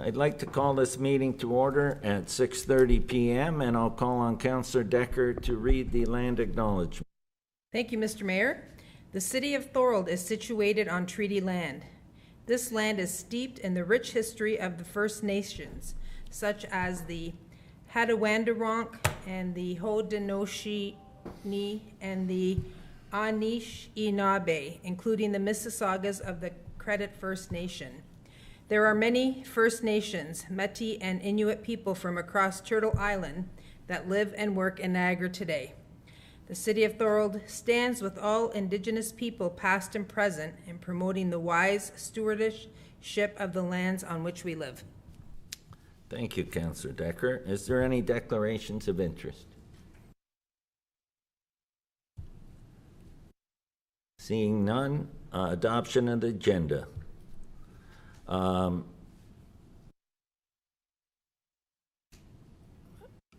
I'd like to call this meeting to order at 6:30 p.m. and I'll call on Councillor Decker to read the land acknowledgement. Thank you, Mr. Mayor. The city of Thorold is situated on treaty land. This land is steeped in the rich history of the First Nations, such as the Hadawandaronk and the Haudenosaunee and the Anishinaabe, including the Mississaugas of the Credit First Nation. There are many First Nations, Métis, and Inuit people from across Turtle Island that live and work in Niagara today. The city of Thorold stands with all Indigenous people, past and present, in promoting the wise stewardship of the lands on which we live. Thank you, Councillor Decker. Is there any declarations of interest? Seeing none, adoption of the agenda.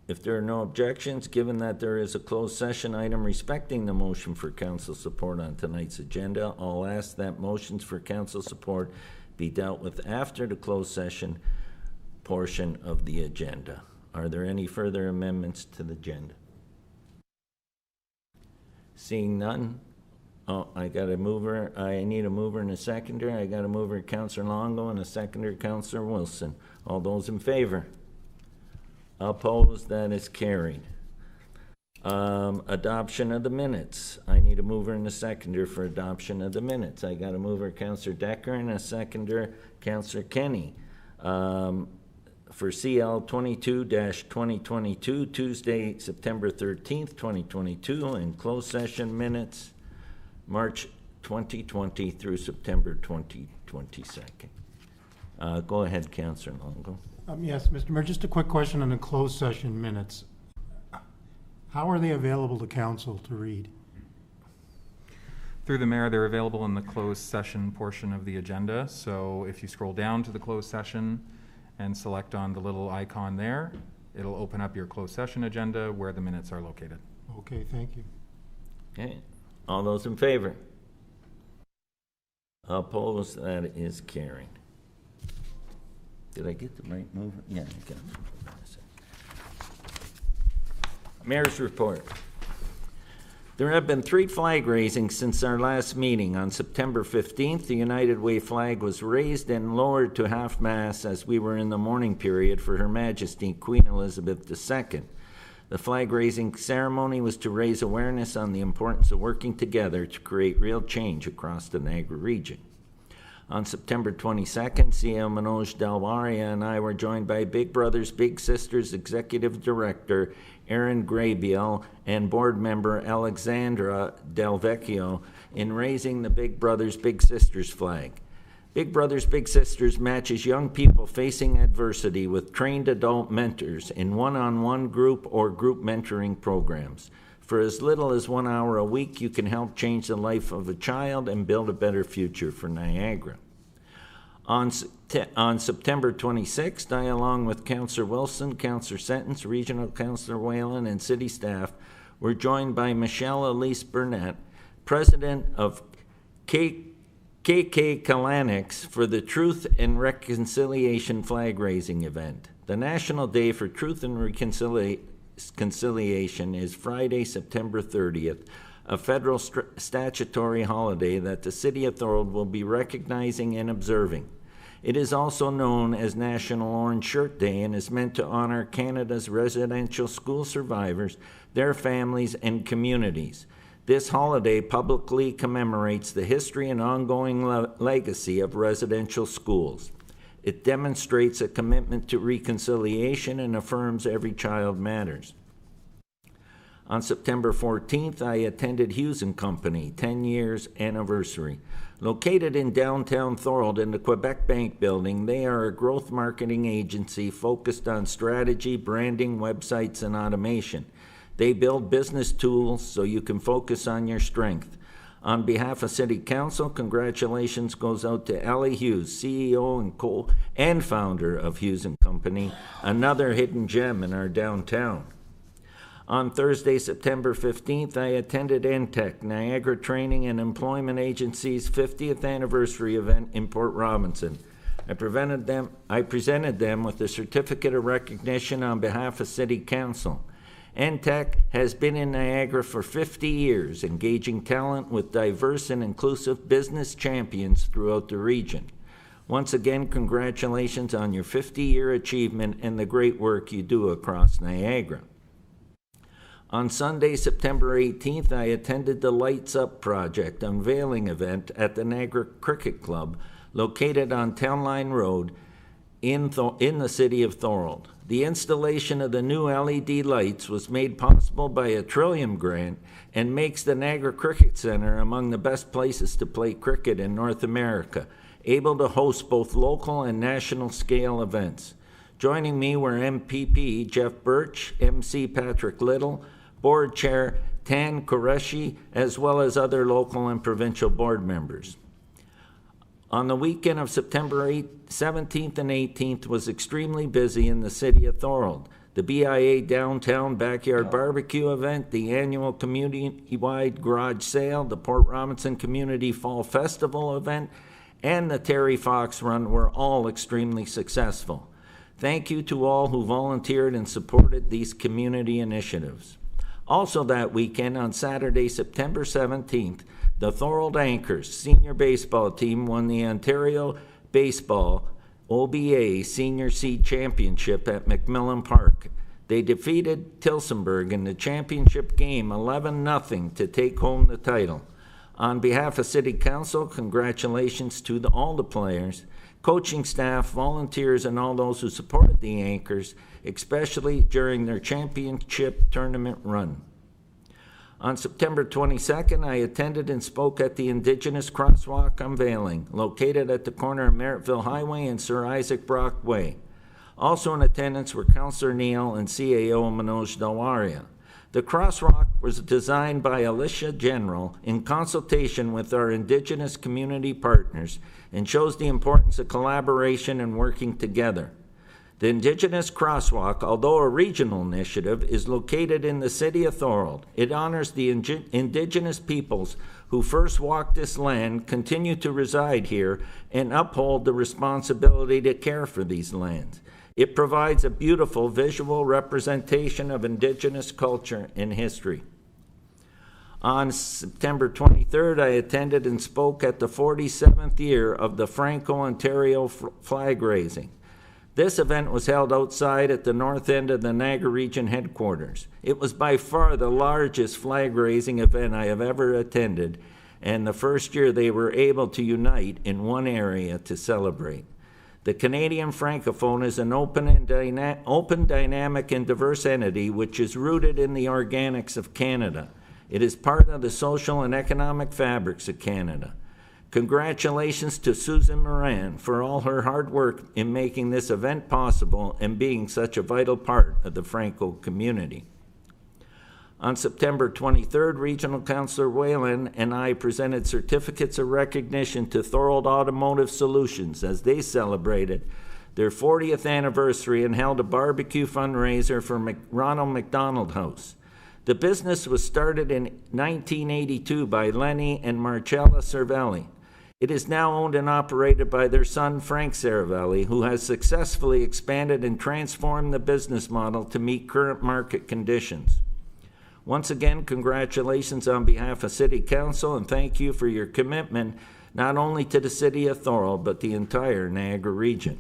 If there are no objections, given that there is a closed session item respecting the motion for council support on tonight's agenda, I'll ask that motions for council support be dealt with after the closed session portion of the agenda. Are there any further amendments to the agenda? Seeing none. Oh, I got a mover. I need a mover and a seconder. I got a mover, Councillor Longo, and a seconder, Councillor Wilson. All those in favor? Opposed? That is carried. Adoption of the minutes. I need a mover and a seconder for adoption of the minutes. I got a mover, Councillor Decker, and a seconder, Councillor Kenny. For CL 22-2022, Tuesday, September 13th, 2022, and closed session minutes, March 2020 through September 2022. Go ahead, Councillor Longo. Yes, Mr. Mayor, just a quick question on the closed session minutes. How are they available to council to read? Through the mayor, they're available in the closed session portion of the agenda. So if you scroll down to the closed session and select on the little icon there, it'll open up your closed session agenda where the minutes are located. Okay, thank you. Okay. All those in favor? Opposed? That is carried. Did I get the right mover? Yeah, I got it. Mayor's report. There have been 3 flag raisings since our last meeting. On September 15th, the United Way flag was raised and lowered to half-mast as we were in the mourning period for Her Majesty Queen Elizabeth II. The flag-raising ceremony was to raise awareness on the importance of working together to create real change across the Niagara region. On September 22nd, CEO Manoj Dalwaria and I were joined by Big Brothers Big Sisters Executive Director Aaron Graybiel and board member Alexandra Del Vecchio in raising the Big Brothers Big Sisters flag. Big Brothers Big Sisters matches young people facing adversity with trained adult mentors in one-on-one group or group mentoring programs. For as little as 1 hour a week, you can help change the life of a child and build a better future for Niagara. On September 26th, I, along with Councillor Wilson, Councillor Sentence, Regional Councillor Whalen, and City staff, were joined by Michelle Elise Burnett, President of KK Kalanix, for the Truth and Reconciliation flag-raising event. The National Day for Truth and Reconciliation is Friday, September 30th, a federal statutory holiday that the City of Thorold will be recognizing and observing. It is also known as National Orange Shirt Day and is meant to honor Canada's residential school survivors, their families, and communities. This holiday publicly commemorates the history and ongoing legacy of residential schools. It demonstrates a commitment to reconciliation and affirms every child matters. On September 14th, I attended Hughes & Company 10 years anniversary. Located in downtown Thorold in the Quebec Bank building, they are a growth marketing agency focused on strategy, branding, websites, and automation. They build business tools so you can focus on your strength. On behalf of City Council, congratulations goes out to Allie Hughes, CEO and founder of Hughes & Company, another hidden gem in our downtown. On Thursday, September 15th, I attended NTEC, Niagara Training and Employment Agency's 50th anniversary event in Port Robinson. I presented them with a certificate of recognition on behalf of City Council. NTEC has been in Niagara for 50 years, engaging talent with diverse and inclusive business champions throughout the region. Once again, congratulations on your 50-year achievement and the great work you do across Niagara. On Sunday, September 18th, I attended the Lights Up Project unveiling event at the Niagara Cricket Club, located on Town Line Road in the city of Thorold. The installation of the new LED lights was made possible by a Trillium grant and makes the Niagara Cricket Center among the best places to play cricket in North America, able to host both local and national scale events. Joining me were MPP Jeff Birch, MC Patrick Little, Board Chair Tan Qureshi, as well as other local and provincial board members. On the weekend of September 17th and 18th was extremely busy in the city of Thorold. The BIA Downtown Backyard Barbecue event, the annual community-wide garage sale, the Port Robinson Community Fall Festival event, and the Terry Fox Run were all extremely successful. Thank you to all who volunteered and supported these community initiatives. Also that weekend, on Saturday, September 17th, the Thorold Anchors senior baseball team won the Ontario Baseball OBA Senior C Championship at McMillan Park. They defeated Tilsonburg in the championship game 11-0 to take home the title. On behalf of City Council, congratulations to all the players, coaching staff, volunteers, and all those who supported the Anchors, especially during their championship tournament run. On September 22nd, I attended and spoke at the Indigenous Crosswalk unveiling, located at the corner of Merrittville Highway and Sir Isaac Brock Way. Also in attendance were Councillor Neal and CAO Manoj Dalwaria. The crosswalk was designed by Alicia General in consultation with our Indigenous community partners and shows the importance of collaboration and working together. The Indigenous Crosswalk, although a regional initiative, is located in the city of Thorold. It honors the Indigenous peoples who first walked this land, continue to reside here, and uphold the responsibility to care for these lands. It provides a beautiful visual representation of Indigenous culture and history. On September 23rd, I attended and spoke at the 47th year of the Franco-Ontario flag raising. This event was held outside at the north end of the Niagara Region headquarters. It was by far the largest flag-raising event I have ever attended, and the first year they were able to unite in one area to celebrate. The Canadian Francophone is an open, dynamic, and diverse entity which is rooted in the organics of Canada. It is part of the social and economic fabrics of Canada. Congratulations to Susan Moran for all her hard work in making this event possible and being such a vital part of the Franco community. On September 23rd, Regional Councillor Whalen and I presented certificates of recognition to Thorold Automotive Solutions as they celebrated their 40th anniversary and held a barbecue fundraiser for Ronald McDonald House. The business was started in 1982 by Lenny and Marcella Cervelli. It is now owned and operated by their son, Frank Cervelli, who has successfully expanded and transformed the business model to meet current market conditions. Once again, congratulations on behalf of City Council, and thank you for your commitment not only to the City of Thorold, but the entire Niagara region.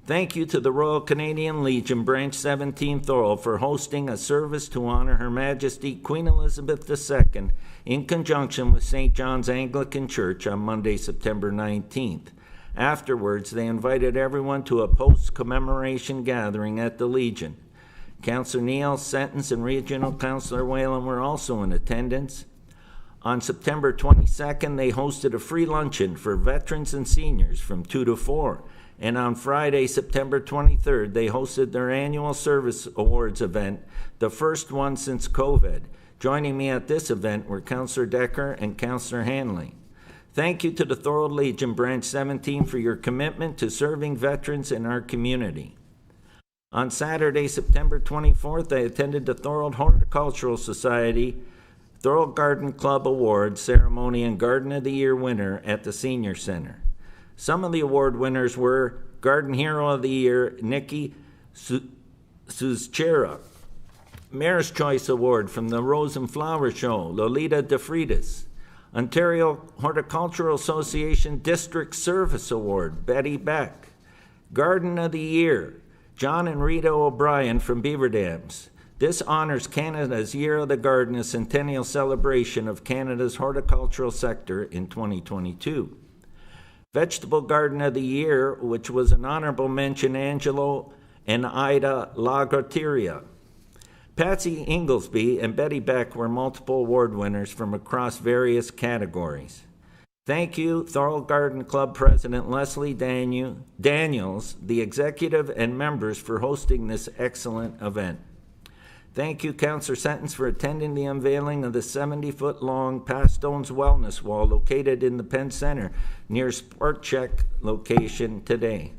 Thank you to the Royal Canadian Legion Branch 17 Thorold for hosting a service to honor Her Majesty Queen Elizabeth II in conjunction with St. John's Anglican Church on Monday, September 19th. Afterwards, they invited everyone to a post-commemoration gathering at the Legion. Councillor Neal, Sentence, and Regional Councillor Whalen were also in attendance. On September 22nd, they hosted a free luncheon for veterans and seniors from 2 to 4. And on Friday, September 23rd, they hosted their annual Service Awards event, the first one since COVID. Joining me at this event were Councillor Decker and Councillor Hanley. Thank you to the Thorold Legion Branch 17 for your commitment to serving veterans in our community. On Saturday, September 24th, I attended the Thorold Horticultural Society Thorold Garden Club Awards ceremony and Garden of the Year winner at the Senior Center. Some of the award winners were Garden Hero of the Year, Nikki Suzchera. Mayor's Choice Award from the Rose and Flower Show, Lolita DeFreitas. Ontario Horticultural Association District Service Award, Betty Beck. Garden of the Year, John and Rita O'Brien from Beaver Dams. This honors Canada's Year of the Garden, a centennial celebration of Canada's horticultural sector in 2022. Vegetable Garden of the Year, which was an honorable mention, Angelo and Ida Lagoteria. Patsy Inglesby and Betty Beck were multiple award winners from across various categories. Thank you, Thorold Garden Club President Leslie Daniels, the executive and members for hosting this excellent event. Thank you, Councillor Sentence, for attending the unveiling of the 70-foot-long Pastones Wellness Wall located in the Penn Center near Sport Check location today.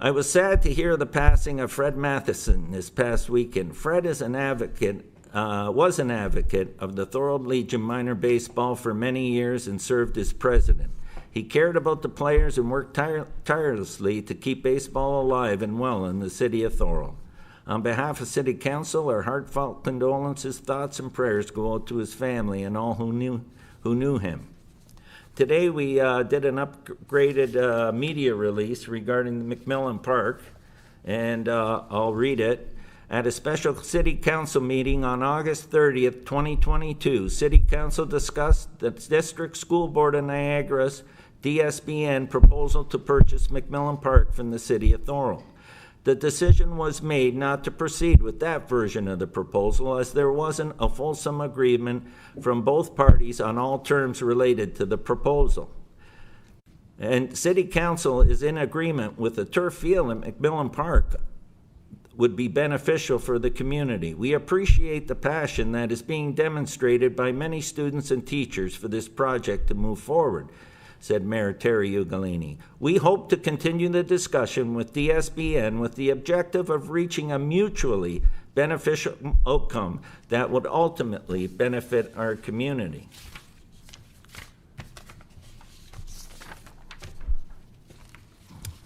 I was sad to hear the passing of Fred Matheson this past weekend. Fred is was an advocate of the Thorold Legion Minor Baseball for many years and served as president. He cared about the players and worked tirelessly to keep baseball alive and well in the city of Thorold. On behalf of City Council, our heartfelt condolences, thoughts, and prayers go out to his family and all who knew him. Today we did an upgraded media release regarding McMillan Park, and I'll read it. At a special City Council meeting on August 30th, 2022, City Council discussed the District School Board of Niagara's DSBN proposal to purchase McMillan Park from the City of Thorold. The decision was made not to proceed with that version of the proposal, as there wasn't a fulsome agreement from both parties on all terms related to the proposal. And City Council is in agreement with the turf field at McMillan Park would be beneficial for the community. We appreciate the passion that is being demonstrated by many students and teachers for this project to move forward, said Mayor Terry Ugolini. We hope to continue the discussion with DSBN with the objective of reaching a mutually beneficial outcome that would ultimately benefit our community.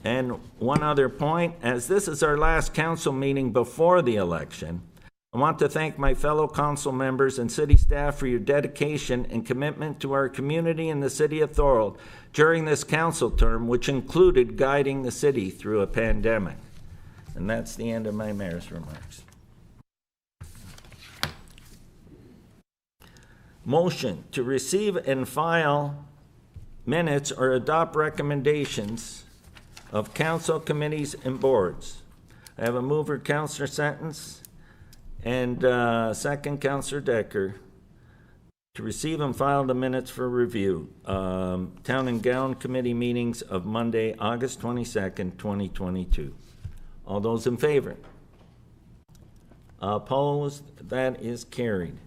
And one other point, as this is our last council meeting before the election, I want to thank my fellow council members and city staff for your dedication and commitment to our community and the city of Thorold during this council term, which included guiding the city through a pandemic. And that's the end of my mayor's remarks. Motion to receive and file minutes or adopt recommendations of council committees and boards. I have a mover, Councillor Sentence, and second, Councillor Decker, to receive and file the minutes for review. Town and Gown Committee meetings of Monday, August 22nd, 2022. All those in favor? Opposed? That is carried.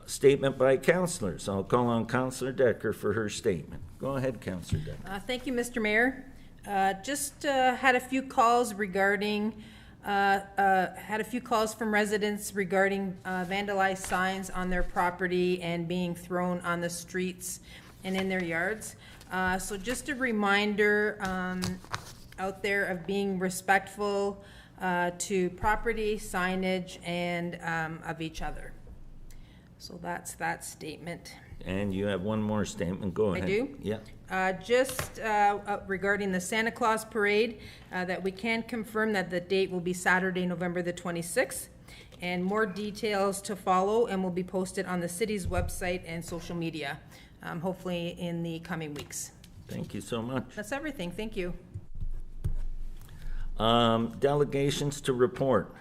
Statement by councillors. I'll call on Councillor Decker for her statement. Go ahead, Councillor Decker. Thank you, Mr. Mayor. Just had a few calls regarding had a few calls from residents regarding vandalized signs on their property and being thrown on the streets and in their yards. So just a reminder out there of being respectful to property, signage, and of each other. So that's that statement. And you have one more statement. Go ahead. I do? Yeah. Just regarding the Santa Claus Parade, that we can confirm that the date will be Saturday, November the 26th, and more details to follow and will be posted on the city's website and social media, hopefully in the coming weeks. Thank you so much. That's everything. Thank you. Delegations to report.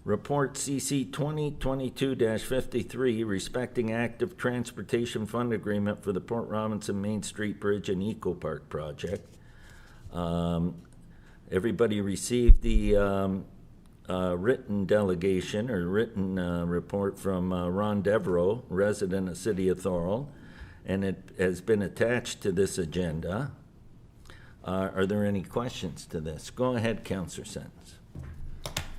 Report CC 2022-53 respecting active transportation fund agreement for the Port Robinson Main Street Bridge and Eco Park project. Everybody received the written delegation or written report from Ron Devereaux, resident of City of Thorold, and it has been attached to this agenda. Are there any questions to this? Go ahead, Councillor Sentence.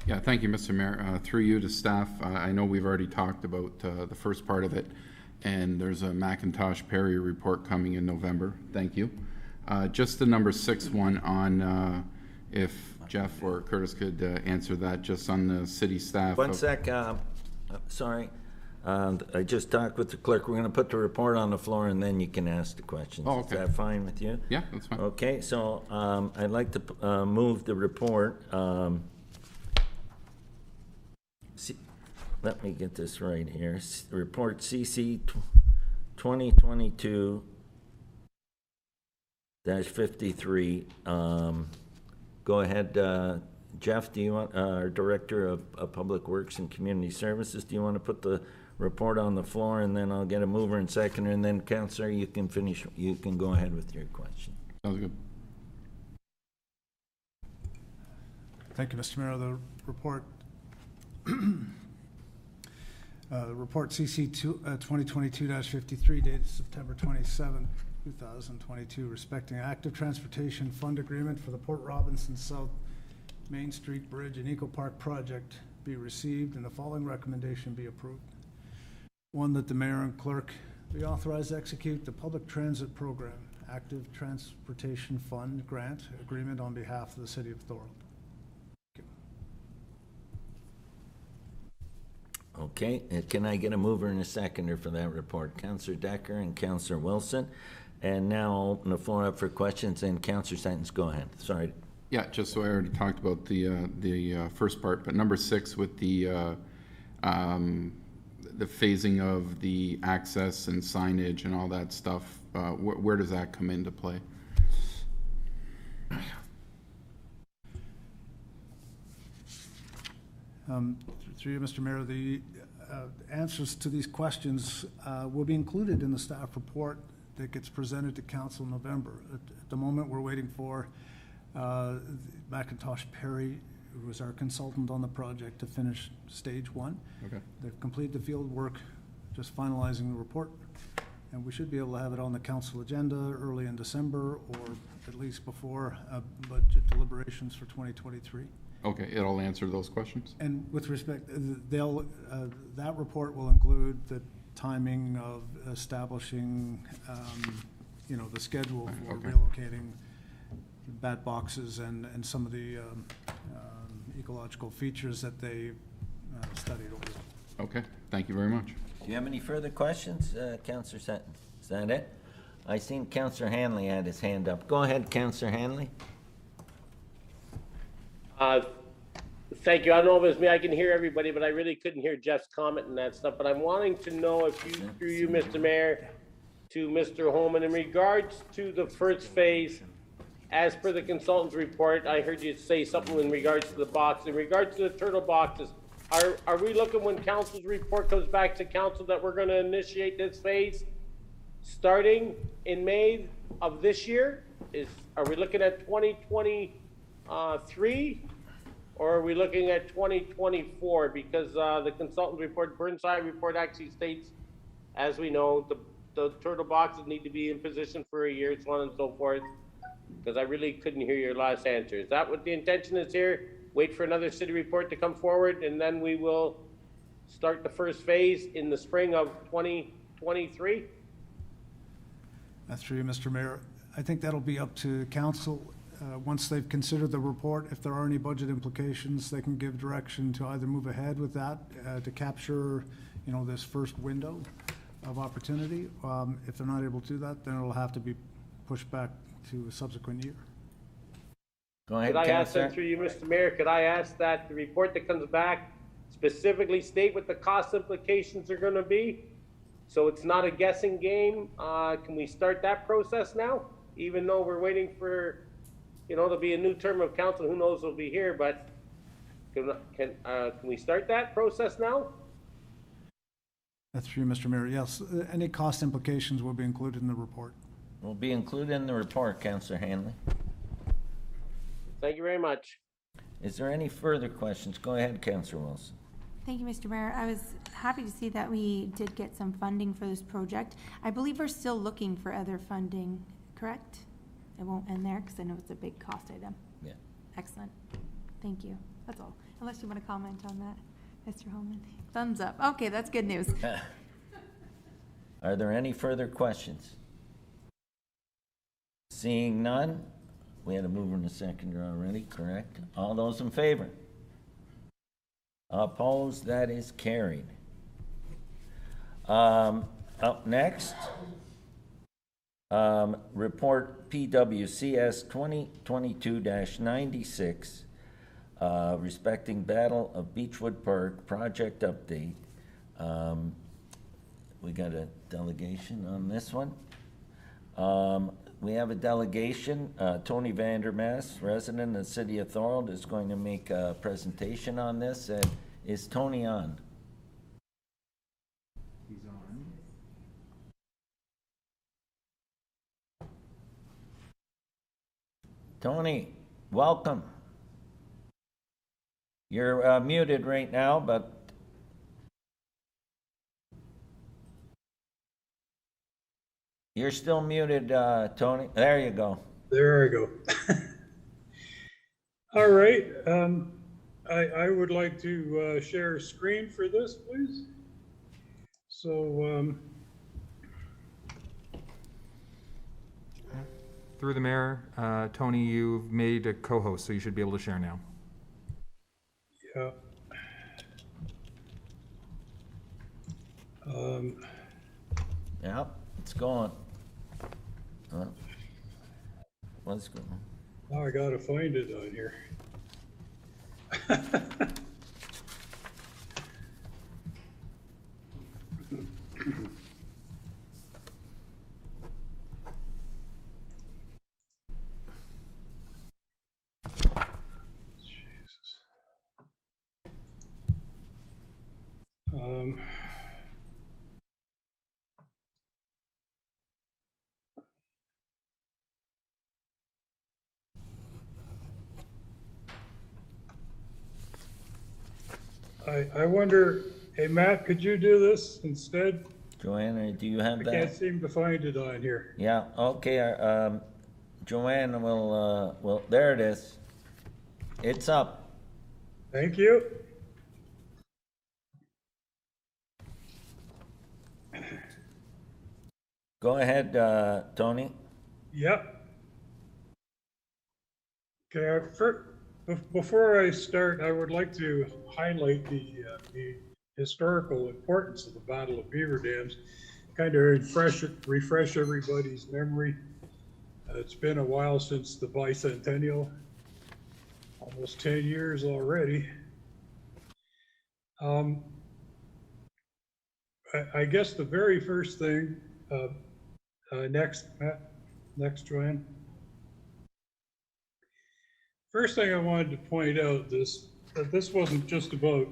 Yeah, thank you, Mr. Mayor. Through you to staff, I know we've already talked about the first part of it, and there's a McIntosh Perry report coming in November. Thank you. Just the number 6 one on, if Jeff or Curtis could answer that, just on the city staff. One sec, sorry. I just talked with the clerk. We're going to put the report on the floor, and then you can ask the questions. Oh, okay. Is that fine with you? Yeah, that's fine. Okay, so I'd like to move the report. Let me get this right here. Report CC 2022-53. Go ahead, Jeff. Do you want, our Director of Public Works and Community Services, do you want to put the report on the floor, and then I'll get a mover and seconder, and then Councillor, you can finish. You can go ahead with your question. Sounds good. Thank you, Mr. Mayor. The report, report CC 2022-53 dated September 27, 2022, respecting active transportation fund agreement for the Port Robinson South Main Street Bridge and Eco Park project be received, and the following recommendation be approved. 1, that the mayor and clerk be authorized to execute the public transit program active transportation fund grant agreement on behalf of the city of Thorold. Okay, can I get a mover and a seconder for that report? Councillor Decker and Councillor Wilson. And now I'll open the floor up for questions, and Councillor Sentence, go ahead. Sorry. Yeah, just so I already talked about the first part, but number 6 with the phasing of the access and signage and all that stuff, where does that come into play? Through you, Mr. Mayor, the answers to these questions will be included in the staff report that gets presented to council in November. At the moment, we're waiting for McIntosh Perry, who was our consultant on the project, to finish stage 1. Okay. They've completed the field work, just finalizing the report, and we should be able to have it on the council agenda early in December, or at least before budget deliberations for 2023. Okay, it'll answer those questions? And with respect, they'll, that report will include the timing of establishing, you know, the schedule for Okay. relocating bat boxes and some of the ecological features that they studied over. Okay, thank you very much. Do you have any further questions, Councillor Sutton? Is that it? I seen Councillor Hanley had his hand up. Go ahead, Councillor Hanley. Thank you. I don't know if it's me. I can hear everybody, but I really couldn't hear Jeff's comment and that stuff. But I'm wanting to know if you, through you, Mr. Mayor, to Mr. Holman, in regards to the first phase, as per the consultant's report, I heard you say something in regards to the box. In regards to the turtle boxes, are we looking, when council's report comes back to council, that we're going to initiate this phase starting in May of this year? Are we looking at 2023? Or are we looking at 2024? Because the consultant report, Burnside report, actually states, as we know, the turtle boxes need to be in position for a year, so on and so forth. Because I really couldn't hear your last answer. Is that what the intention is here? Wait for another city report to come forward, and then we will start the first phase in the spring of 2023? That's through you, Mr. Mayor. I think that'll be up to council. Once they've considered the report, if there are any budget implications, they can give direction to either move ahead with that to capture, you know, this first window of opportunity. If they're not able to do that, then it'll have to be pushed back to a subsequent year. Go ahead, Could I ask Councillor. that through you, Mr. Mayor? Could I ask that the report that comes back specifically state what the cost implications are going to be? So it's not a guessing game. Can we start that process now? Even though we're waiting for, you know, there'll be a new term of council, who knows who'll be here, but can we start that process now? That's through you, Mr. Mayor. Yes, any cost implications will be included in the report. Will be included in the report, Councillor Hanley. Thank you very much. Is there any further questions? Go ahead, Councillor Wilson. Thank you, Mr. Mayor. I was happy to see that we did get some funding for this project. I believe we're still looking for other funding, correct? It won't end there because I know it's a big cost item. Yeah. Excellent. Thank you. That's all. Unless you want to comment on that, Mr. Holman. Thumbs up. Okay, that's good news. Are there any further questions? Seeing none, we had a mover and a seconder already, correct? All those in favor? Opposed, that is carried. Up next, report PWCS 2022-96, respecting Battle of Beechwood Park project update. We got a delegation on this one. We have a delegation. Tony Vandermaas, resident of the city of Thorold, is going to make a presentation on this. Is Tony on? He's on. Tony, welcome. You're muted right now, but you're still muted, Tony. There you go. There I go. All right. I would like to share a screen for this, please. So, Through the mayor, Tony, you've made a co-host, so you should be able to share now. yeah. Yeah, it's going. What's going on? Now I gotta find it on here. Jesus. I wonder, hey Matt, could you do this instead? Joanna, do you have I can't that? seem to find it on here. Yeah, okay, Joanne will, there it is. It's up. Thank you. Go ahead, Tony. Yep. Okay, before I start, I would like to highlight the historical importance of the Battle of Beaver Dams, kind of refresh everybody's memory. It's been a while since the bicentennial, almost 10 years already. I guess the very first thing, next, Matt, next, Joanne. First thing I wanted to point out that this wasn't just about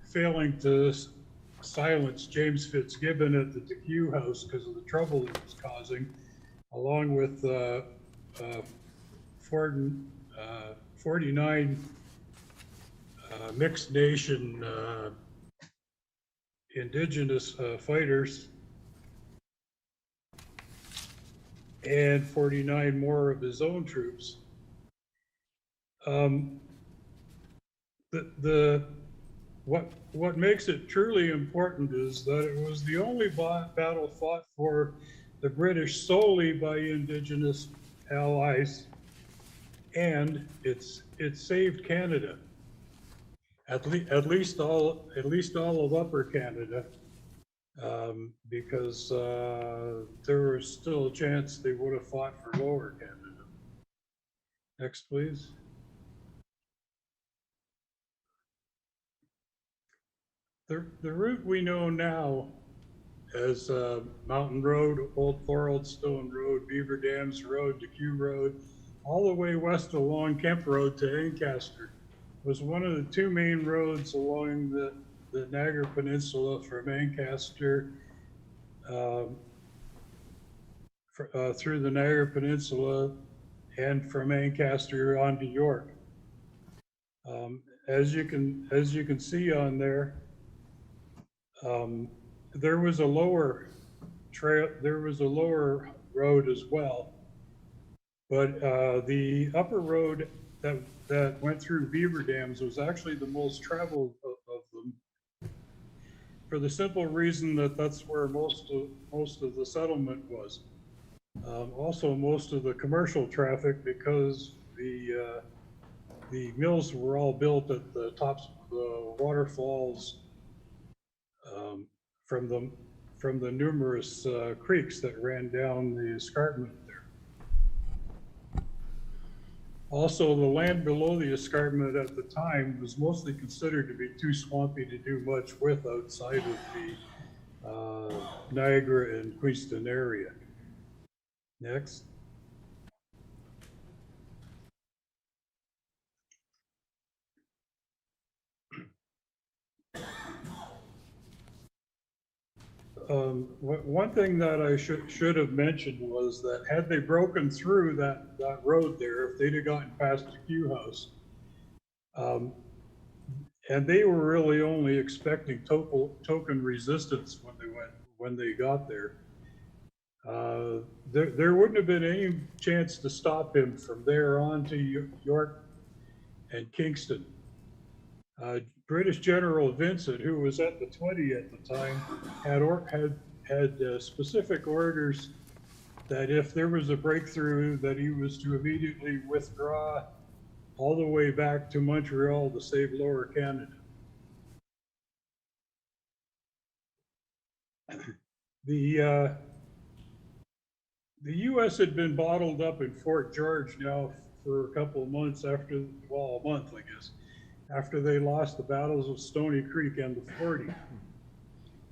failing to silence James Fitzgibbon at the DeQ House because of the trouble it was causing, along with 49 mixed nation indigenous fighters and 49 more of his own troops. What makes it truly important is that it was the only battle fought for the British solely by Indigenous allies, and it saved Canada, at least all of Upper Canada, because there was still a chance they would have fought for Lower Canada. Next, please. The route we know now as Mountain Road, Old Thorold Stone Road, Beaver Dams Road, DeQ Road, all the way west along Kemp Road to Ancaster, was one of the two main roads along the Niagara Peninsula from Ancaster through the Niagara Peninsula and from Ancaster on to York. As you can see on there, there was a lower trail, there was a lower road as well, but the upper road that went through Beaver Dams was actually the most traveled of them, for the simple reason that that's where most of the settlement was. Also, most of the commercial traffic, because the mills were all built at the tops of the waterfalls um, from the from the numerous creeks that ran down the escarpment there. Also, the land below the escarpment at the time was mostly considered to be too swampy to do much with outside of the Niagara and Queenston area. Next. One thing that I should have mentioned was that had they broken through that road there, if they'd have gotten past the Q house, and they were really only expecting token resistance when they got there, there wouldn't have been any chance to stop him from there on to York and Kingston. British General Vincent, who was at the 20 at the time, had specific orders that if there was a breakthrough, that he was to immediately withdraw all the way back to Montreal to save Lower Canada. The U.S. had been bottled up in Fort George now for a couple of months after, well, a month, I guess, after they lost the battles of Stony Creek and the 40.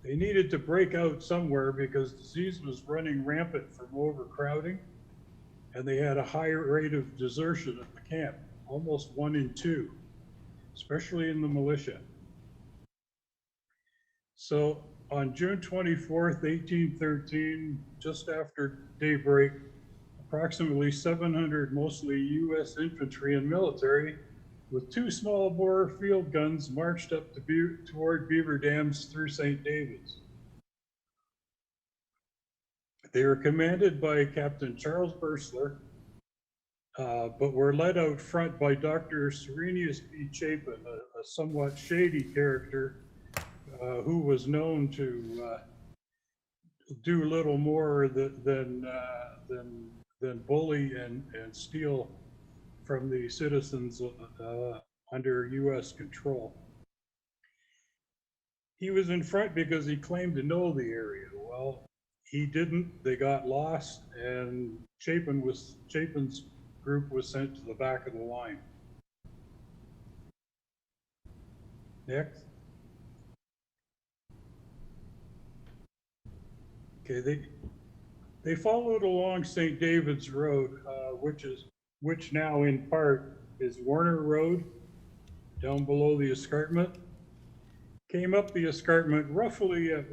They needed to break out somewhere because disease was running rampant from overcrowding, and they had a higher rate of desertion at the camp, almost 1 in 2, especially in the militia. So on June 24th, 1813, just after daybreak, approximately 700 mostly U.S. infantry and military with 2 small bore field guns marched up toward Beaver Dams through St. David's. They were commanded by Captain Charles Bursler, but were led out front by Dr. Serenius B. Chapin, a somewhat shady character who was known to do little more than bully and steal from the citizens under U.S. control. He was in front because he claimed to know the area. Well, he didn't. They got lost, and Chapin's group was sent to the back of the line. Next. Okay, they followed along St. David's Road, which now in part is Warner Road, down below the escarpment. Came up the escarpment roughly at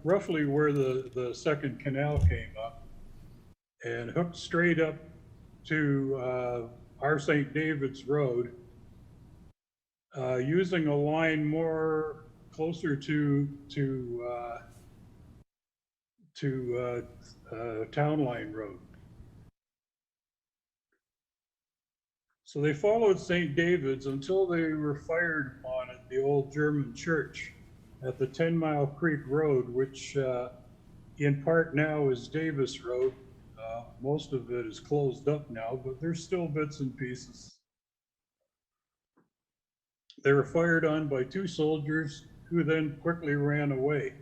roughly where the second canal came up, and hooked straight up to our St. David's Road, using a line more closer to Town Line Road. So they followed St. David's until they were fired upon at the old German church at the 10 Mile Creek Road, which in part now is Davis Road. Most of it is closed up now, but there's still bits and pieces. They were fired on by 2 soldiers who then quickly ran away.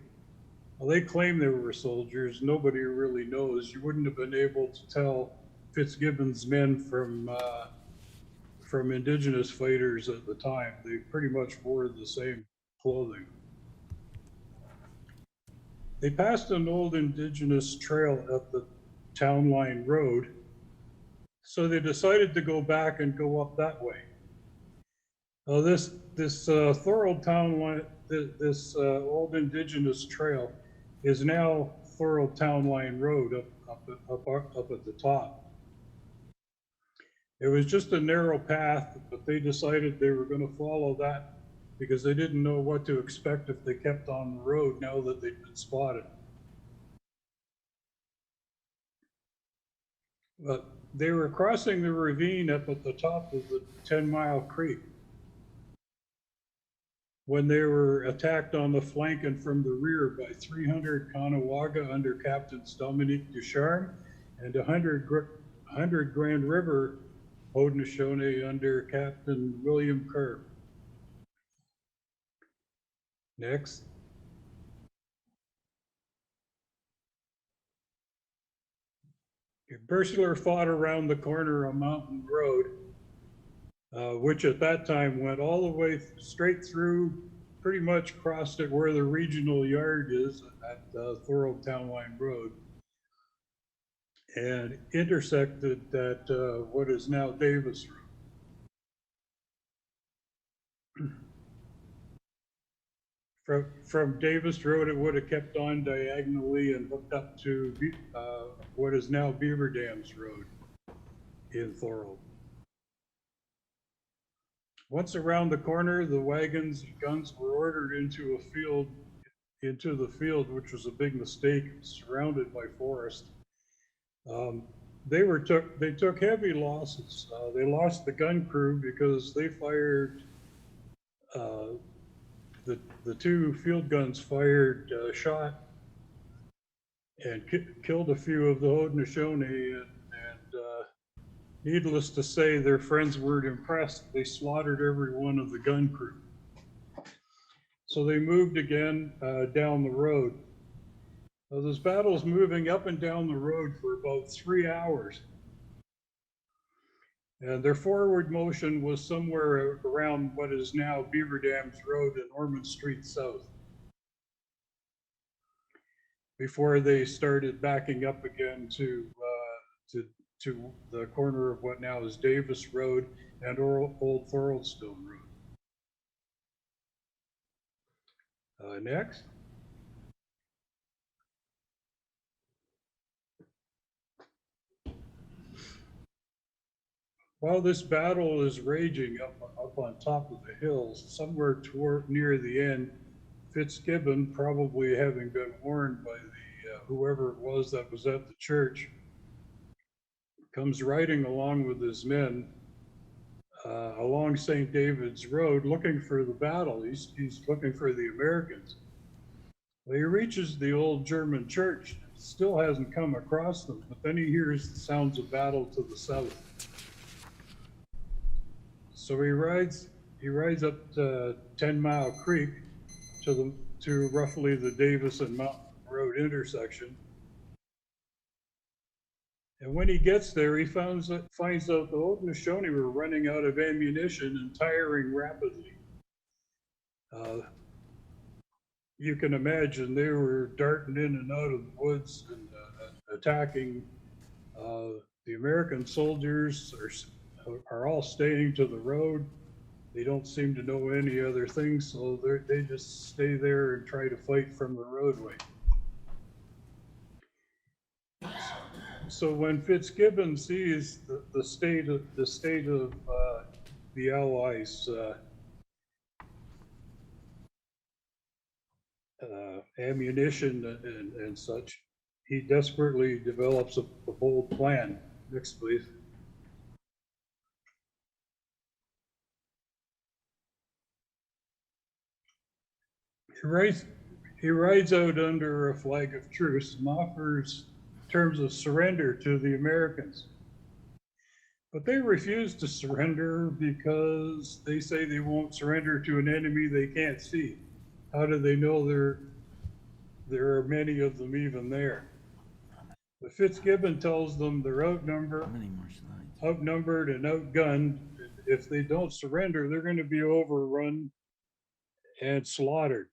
Well, they claim they were soldiers. Nobody really knows. You wouldn't have been able to tell Fitzgibbon's men from Indigenous fighters at the time. They pretty much wore the same clothing. They passed an old Indigenous trail at the Town Line Road, so they decided to go back and go up that way. Now this Thorold Town Line, this old Indigenous trail is now Thorold Town Line Road up at the top. It was just a narrow path, but they decided they were going to follow that because they didn't know what to expect if they kept on the road now that they'd been spotted. But they were crossing the ravine up at the top of the 10 Mile Creek when they were attacked on the flank and from the rear by 300 Caughnawaga under Captains Dominique Ducharme and 100 Grand River Haudenosaunee under Captain William Kerr. Next. Burstler fought around the corner of Mountain Road, which at that time went all the way straight through, pretty much crossed it where the regional yard is at Thorold Town Line Road, and intersected at what is now Davis Road. From Davis Road, it would have kept on diagonally and hooked up to what is now Beaver Dams Road in Thorold. Once around the corner, the wagons and guns were ordered into the field, which was a big mistake, surrounded by forest. They took heavy losses. They lost the gun crew because they fired the two field guns fired shot and killed a few of the Haudenosaunee, and needless to say, their friends weren't impressed. They slaughtered every one of the gun crew. So they moved again down the road. Now, this battle's moving up and down the road for about 3 hours. And their forward motion was somewhere around what is now Beaver Dams Road and Ormond Street South, before they started backing up again to the corner of what now is Davis Road and Old Thoroldstone Road. Next. While this battle is raging up on top of the hills, somewhere near the end, Fitzgibbon, probably having been warned by whoever it was that was at the church, comes riding along with his men along St. David's Road, looking for the battle. He's looking for the Americans. Well, he reaches the old German church, still hasn't come across them, but then he hears the sounds of battle to the south. So he rides up to 10 Mile Creek to roughly the Davis and Mountain Road intersection. And when he gets there, he finds out the Haudenosaunee were running out of ammunition and tiring rapidly. You can imagine they were darting in and out of the woods and attacking. The American soldiers are all staying to the road. They don't seem to know any other things, so they just stay there and try to fight from the roadway. So when Fitzgibbon sees the state of the Allies' ammunition and such, he desperately develops a bold plan. Next, please. He rides out under a flag of truce and offers terms of surrender to the Americans. But they refuse to surrender because they say they won't surrender to an enemy they can't see. How do they know there are many of them even there? But Fitzgibbon tells them they're outnumbered and outgunned. If they don't surrender, they're going to be overrun and slaughtered.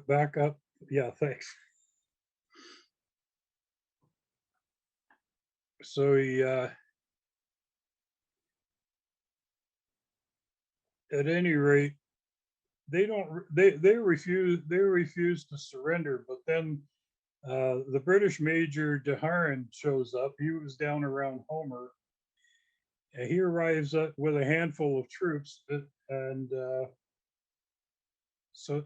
Back up. Yeah, thanks. So he, at any rate, they refuse to surrender. But then the British Major de Haran shows up. He was down around Homer. And he arrives with a handful of troops and So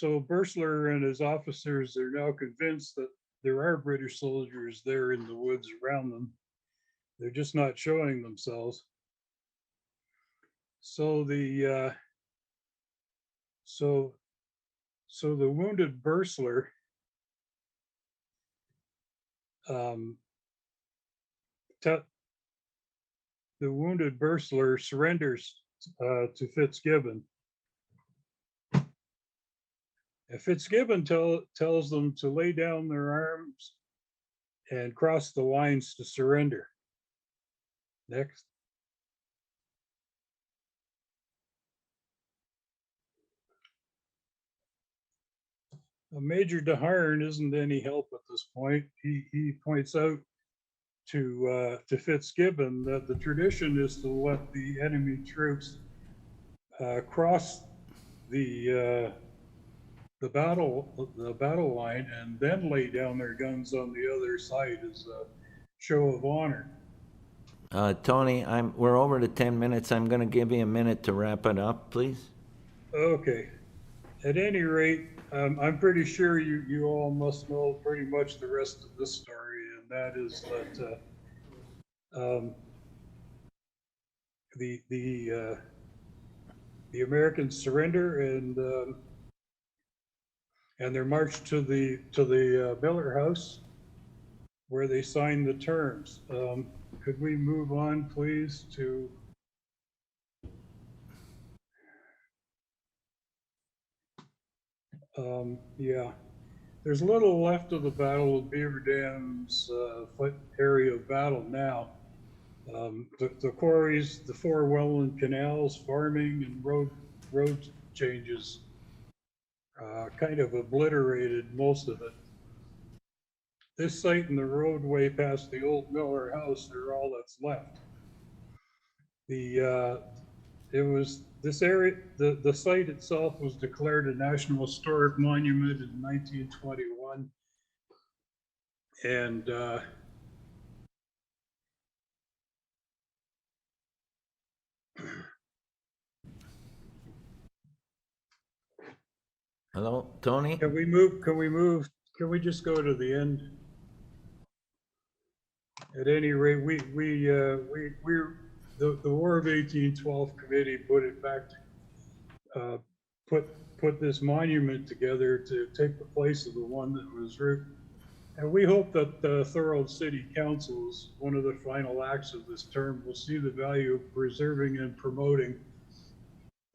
Bursler and his officers are now convinced that there are British soldiers there in the woods around them. They're just not showing themselves. So the wounded Bursler surrenders to Fitzgibbon. And Fitzgibbon tells them to lay down their arms and cross the lines to surrender. Next. Major DeHarn isn't any help at this point. He points out to Fitzgibbon that the tradition is to let the enemy troops cross the battle line and then lay down their guns on the other side as a show of honor. Tony, we're over to 10 minutes. I'm going to give you a minute to wrap it up, please. Okay. At any rate, I'm pretty sure you all must know pretty much the rest of this story, and that is that the Americans surrender and they're marched to the Miller House, where they sign the terms. Could we move on, please, to yeah. There's a little left of the Battle of Beaver Dam's area of battle now. The quarries, the 4 wetland canals, farming, and road changes kind of obliterated most of it. This site and the roadway past the old Miller House are all that's left. This area, the site itself was declared a National Historic Monument in 1921. And Hello, Tony? Can we just go to the end? At any rate, the War of 1812 committee put it back to, put this monument together to take the place of the one that was ripped. And we hope that the Thorold City Council, as one of the final acts of this term, will see the value of preserving and promoting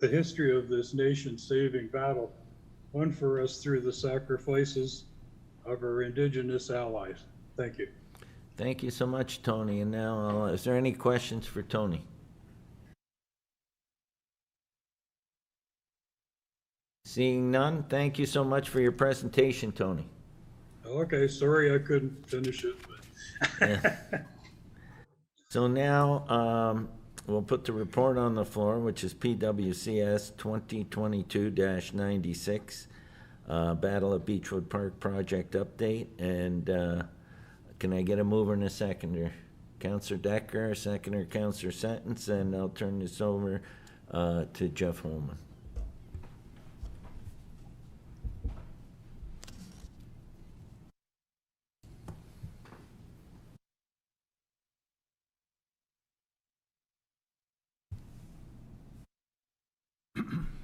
the history of this nation-saving battle, won for us through the sacrifices of our Indigenous allies. Thank you. Thank you so much, Tony. And now, is there any questions for Tony? Seeing none, thank you so much for your presentation, Tony. Okay, sorry I couldn't finish it. But Yeah. So now, we'll put the report on the floor, which is PWCS 2022-96, Battle of Beechwood Park Project Update. And can I get a mover and a seconder? Councillor Decker, seconder Councillor Sentence, and I'll turn this over to Jeff Holman.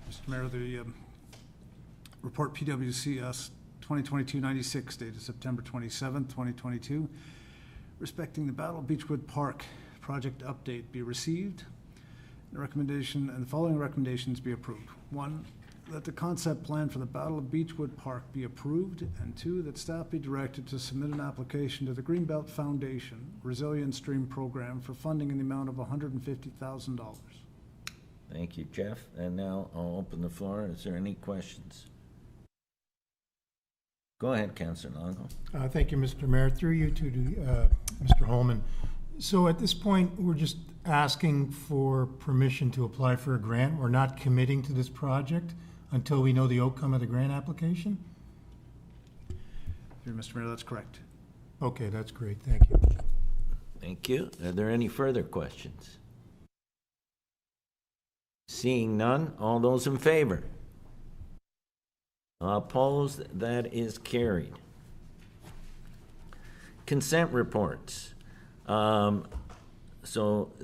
Mr. Mayor, the report PWCS 2022-96 dated September 27, 2022, respecting the Battle of Beechwood Park project update be received. The following recommendations be approved. 1, that the concept plan for the Battle of Beechwood Park be approved, and 2, that staff be directed to submit an application to the Greenbelt Foundation Resilient Stream Program for funding in the amount of $150,000. Thank you, Jeff. And now I'll open the floor. Is there any questions? Go ahead, Councillor Longo. Thank you, Mr. Mayor. Through you to Mr. Holman. So at this point, we're just asking for permission to apply for a grant. We're not committing to this project until we know the outcome of the grant application? Mr. Mayor, that's correct. Okay, that's great. Thank you. Thank you. Are there any further questions? Seeing none, all those in favor? Opposed? That is carried. Consent reports. So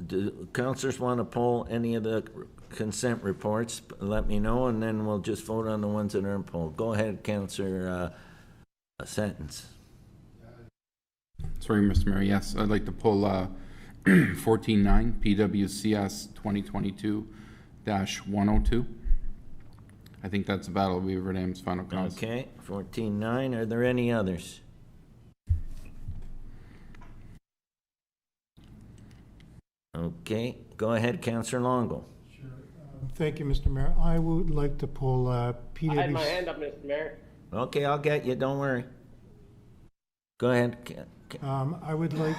do councilors want to pull any of the consent reports? Let me know, and then we'll just vote on the ones that aren't pulled. Go ahead, Councillor Sentence. Sorry, Mr. Mayor. Yes, I'd like to pull 14.9 PWCS 2022-102. I think that's Battle of Beaver Dam's final cause. Okay, 14.9. Are there any others? Okay, go ahead, Councillor Longo. Thank you, Mr. Mayor. I would like to pull PWC. I had my hand up, Mr. Mayor. Okay, I'll get you, don't worry. Go ahead. I would like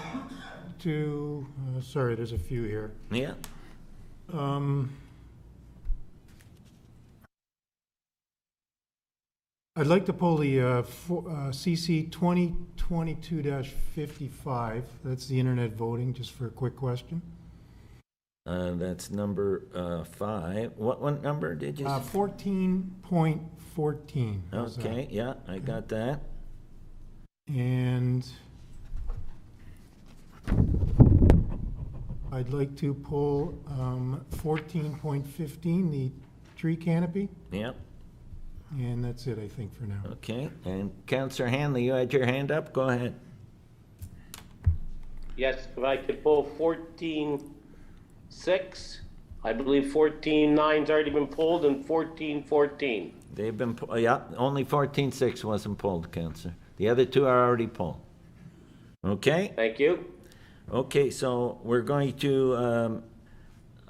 to, sorry, there's a few here. Yeah, I'd like to pull the CC 2022-55. That's the internet voting, just for a quick question. that's number 5. What number did you say? 14.14. Okay, yeah, I got that. And I'd like to pull 14.15, the tree canopy. Yep, And that's it, I think, for now. okay. And Councillor Hanley, you had your hand up? Go ahead. Yes, if I could pull 14.6, I believe 14.9's already been pulled, and 14.14. They've been, yeah, only 14.6 wasn't pulled, Councillor. The other two are already pulled. Okay? Thank you. Okay, so we're going to,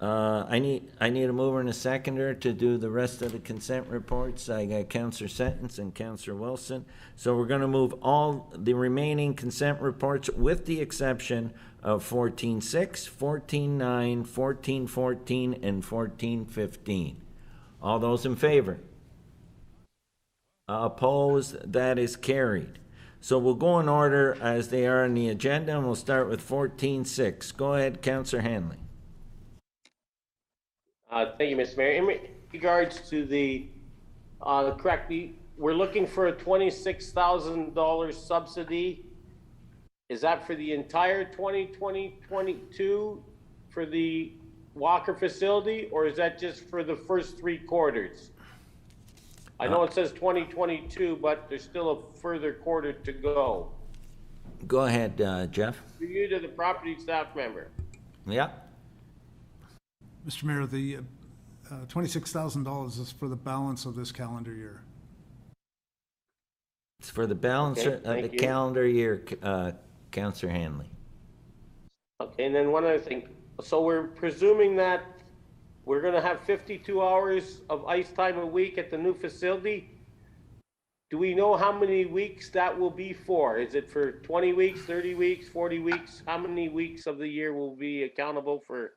I need a mover and a seconder to do the rest of the consent reports. I got Councillor Sentence and Councillor Wilson. So we're going to move all the remaining consent reports with the exception of 14.6, 14.9, 14.14, and 14.15. All those in favor? Opposed? That is carried. So we'll go in order as they are on the agenda, and we'll start with 14.6. Go ahead, Councillor Hanley. Thank you, Mr. Mayor. In regards to the we're looking for a $26,000 subsidy. Is that for the entire 2022 for the Walker facility, or is that just for the first 3 quarters? I know it says 2022, but there's still a further quarter to go. Go ahead, Jeff. For you to the property staff member. Yeah. Mr. Mayor, the $26,000 is for the balance of this calendar year. It's for the balance Okay, of the thank you. calendar year, Councillor Hanley. Okay, and then one other thing. So we're presuming that we're gonna have 52 hours of ice time a week at the new facility. Do we know how many weeks that will be for? Is it for 20 weeks, 30 weeks, 40 weeks? How many weeks of the year will be accountable for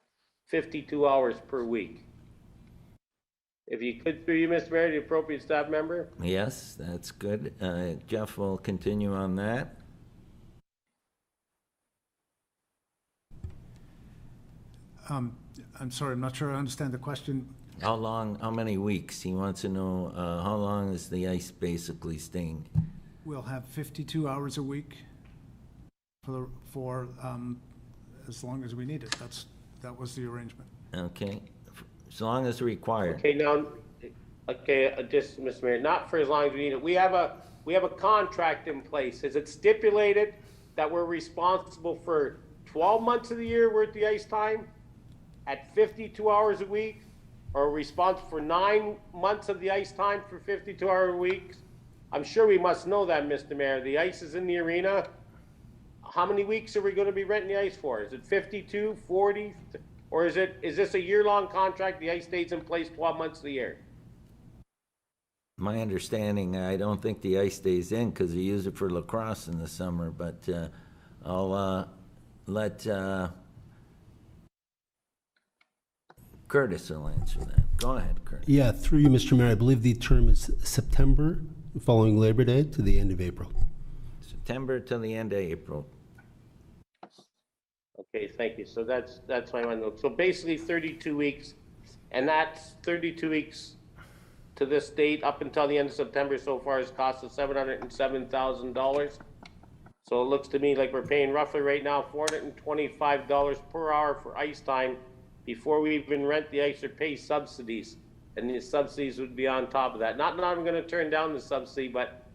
52 hours per week? If you could, through you, Mr. Mayor, the appropriate staff member. Yes, that's good. Jeff will continue on that. I'm sorry, I'm not sure I understand the question. How many weeks? He wants to know how long is the ice basically staying? We'll have 52 hours a week for as long as we need it. That was the arrangement. Okay, as long as required. Okay, now, just, Mr. Mayor, not for as long as we need it. We have a contract in place. Is it stipulated that we're responsible for 12 months of the year worth the ice time at 52 hours a week? Or responsible for 9 months of the ice time for 52-hour weeks? I'm sure we must know that, Mr. Mayor. The ice is in the arena. How many weeks are we going to be renting the ice for? Is it 52, 40, or is this a year-long contract? The ice stays in place 12 months of the year. My understanding, I don't think the ice stays in because they use it for lacrosse in the summer, but I'll let Curtis will answer that. Go ahead, Curtis. Yeah, through you, Mr. Mayor, I believe the term is September, following Labor Day, to the end of April. September till the end of April. Okay, thank you. So that's my one note. So basically 32 weeks, and that's 32 weeks to this date, up until the end of September so far, has cost us $707,000. So it looks to me like we're paying roughly right now $425 per hour for ice time before we even rent the ice or pay subsidies. And the subsidies would be on top of that. Not that I'm gonna turn down the subsidy, but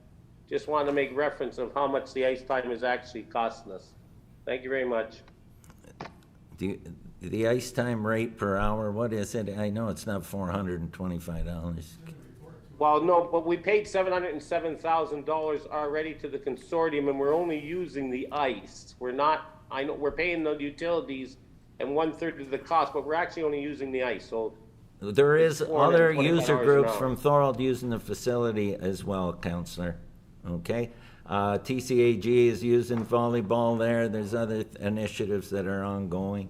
just wanted to make reference of how much the ice time is actually costing us. Thank you very much. The ice time rate per hour, what is it? I know it's not $425. Well, no, but we paid $707,000 already to the consortium, and we're only using the ice. We're not, I know, we're paying the utilities and 1/3 of the cost, but we're actually only using the ice, so. There is other user $425 groups an hour. from Thorold using the facility as well, Counselor. Okay? TCAG is using volleyball there. There's other initiatives that are ongoing.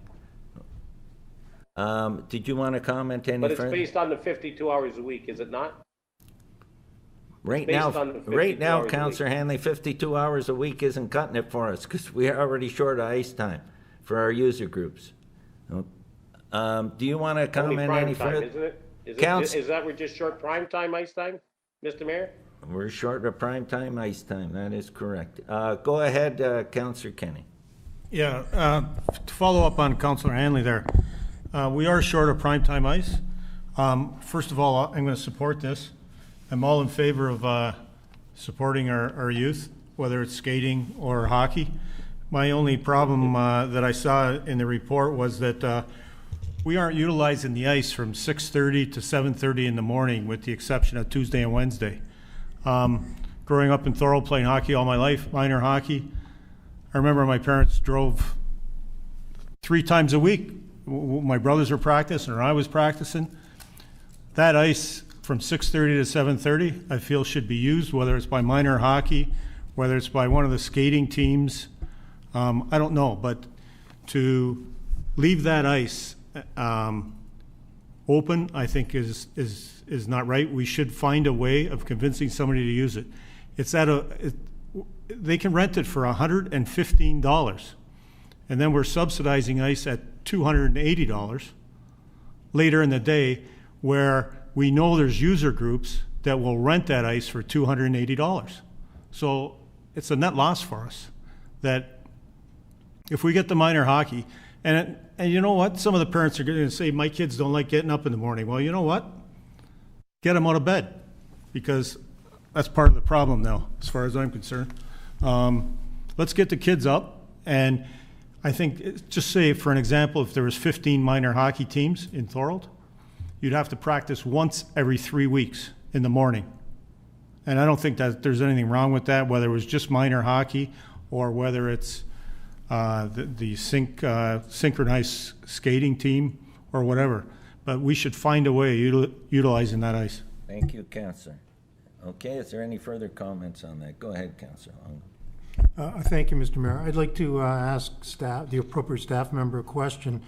Did you want to comment any But it's further? based on the 52 hours a week, is it not? Right based now, on the 52 right now, hours a week. Counselor Hanley, 52 hours a week isn't cutting it for us because we are already short of ice time for our user groups. Do you want to Only comment prime any time, further? isn't it? Is that we're just short prime time ice time, Mr. Mayor? We're short of prime time ice time. That is correct. Go ahead, Counselor Kenny. Yeah, to follow up on Councillor Hanley there, we are short of primetime ice. First of all, I'm going to support this. I'm all in favor of supporting our youth, whether it's skating or hockey. My only problem that I saw in the report was that we aren't utilizing the ice from 6:30 to 7:30 in the morning, with the exception of Tuesday and Wednesday. Growing up in Thorold, playing hockey all my life, minor hockey, I remember my parents drove 3 times a week. My brothers were practicing or I was practicing. That ice from 6:30 to 7:30, I feel should be used, whether it's by minor hockey, whether it's by one of the skating teams. I don't know, but to leave that ice open, I think is not right. We should find a way of convincing somebody to use it. They can rent it for $115, and then we're subsidizing ice at $280 later in the day, where we know there's user groups that will rent that ice for $280. So it's a net loss for us. That if we get the minor hockey, and you know what, some of the parents are going to say, my kids don't like getting up in the morning. Well, you know what? Get them out of bed, because that's part of the problem now, as far as I'm concerned. Let's get the kids up, and I think, just say, for an example, if there was 15 minor hockey teams in Thorold, you'd have to practice once every 3 weeks in the morning. And I don't think that there's anything wrong with that, whether it was just minor hockey or whether it's the synchronized skating team or whatever. But we should find a way of utilizing that ice. Thank you, Counselor. Okay, is there any further comments on that? Go ahead, Counselor Long. Thank you, Mr. Mayor. I'd like to ask the appropriate staff member a question.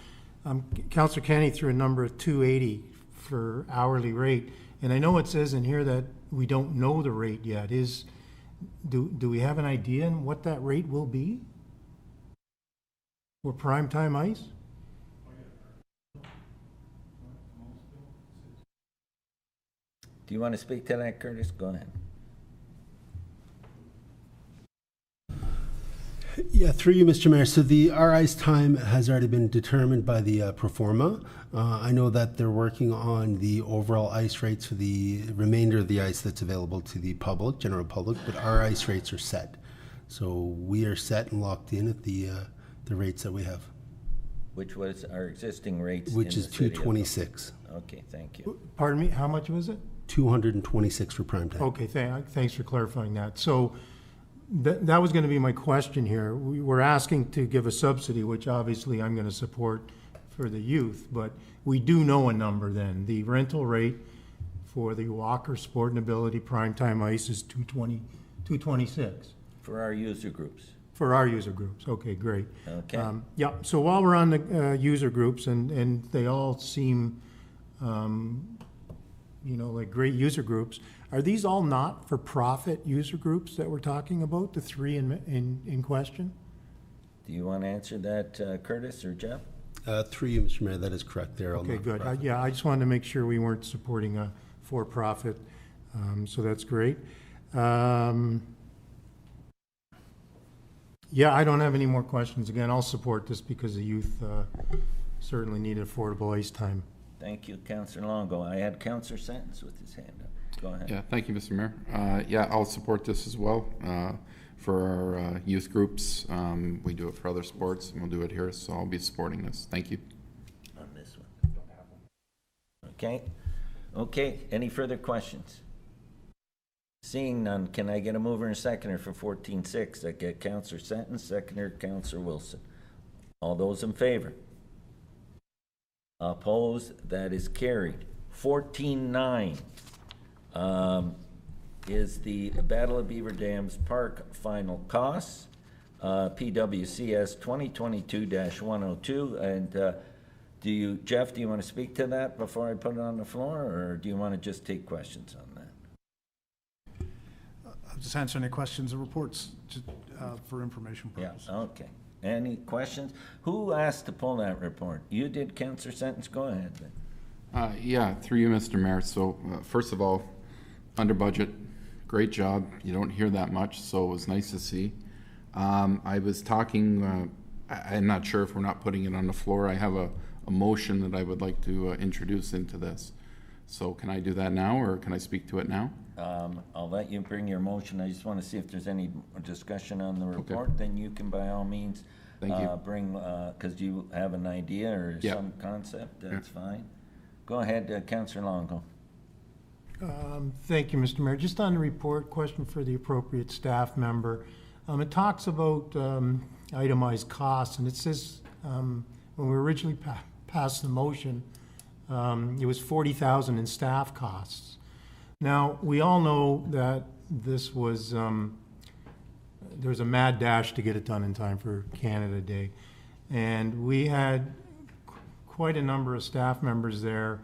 Councillor Kenny threw a number of $280 for hourly rate, and I know it says in here that we don't know the rate yet. Do we have an idea on what that rate will be for primetime ice? Do you want to speak to that, Curtis? Go ahead. Yeah, through you, Mr. Mayor. So our ice time has already been determined by the pro forma. I know that they're working on the overall ice rates for the remainder of the ice that's available to the public, general public, but our ice rates are set. So we are set and locked in at the rates that we have. Which was our existing rates? Which in is the city of- $226. Okay, thank you. Pardon me, how much was it? $226 for prime time. Okay, thanks for clarifying that. So that was going to be my question here. We're asking to give a subsidy, which obviously I'm going to support for the youth, but we do know a number then. The rental rate for the Walker Sport and Ability Primetime Ice is $226. For our user groups. For our user groups, okay, great. Okay. Yeah, so while we're on the user groups, and they all seem, like great user groups, are these all not-for-profit user groups that we're talking about, the 3 in question? Do you want to answer that, Curtis or Jeff? Through you, Mr. Mayor, that is correct. They're all Okay, good. not-for-profit. Yeah, I just wanted to make sure we weren't supporting a for-profit, so that's great. Yeah, I don't have any more questions. Again, I'll support this because the youth certainly need affordable ice time. Thank you, Councillor Longo. I had Councillor Sentence with his hand up. Go ahead. Yeah, thank you, Mr. Mayor. Yeah, I'll support this as well. For our youth groups, we do it for other sports, and we'll do it here, so I'll be supporting this. Thank you. On this one. Okay. Okay, any further questions? Seeing none, can I get a mover and seconder for 14.6? I get Councillor Sentence, seconder Councillor Wilson. All those in favor? Opposed? That is carried. 14.9 is the Battle of Beaver Dams Park final costs, PWCS 2022-102. And Jeff, do you want to speak to that before I put it on the floor, or do you want to just take questions on that? I'll just answer any questions or reports for information purposes. Yeah, okay. Any questions? Who asked to pull that report? You did, Councillor Sentence? Go ahead then. Yeah, through you, Mr. Mayor. So first of all, under budget, great job. You don't hear that much, so it was nice to see. I was talking, I'm not sure if we're not putting it on the floor. I have a motion that I would like to introduce into this. So can I do that now, or can I speak to it now? I'll let you bring your motion. I just want to see if there's any discussion on the report. Then you can by all means bring, because you have an idea or some concept, that's fine. Go ahead, Councillor Longo. Thank you, Mr. Mayor. Just on the report, question for the appropriate staff member. It talks about itemized costs, and it says when we originally passed the motion, it was $40,000 in staff costs. Now, we all know that this was, there was a mad dash to get it done in time for Canada Day. And we had quite a number of staff members there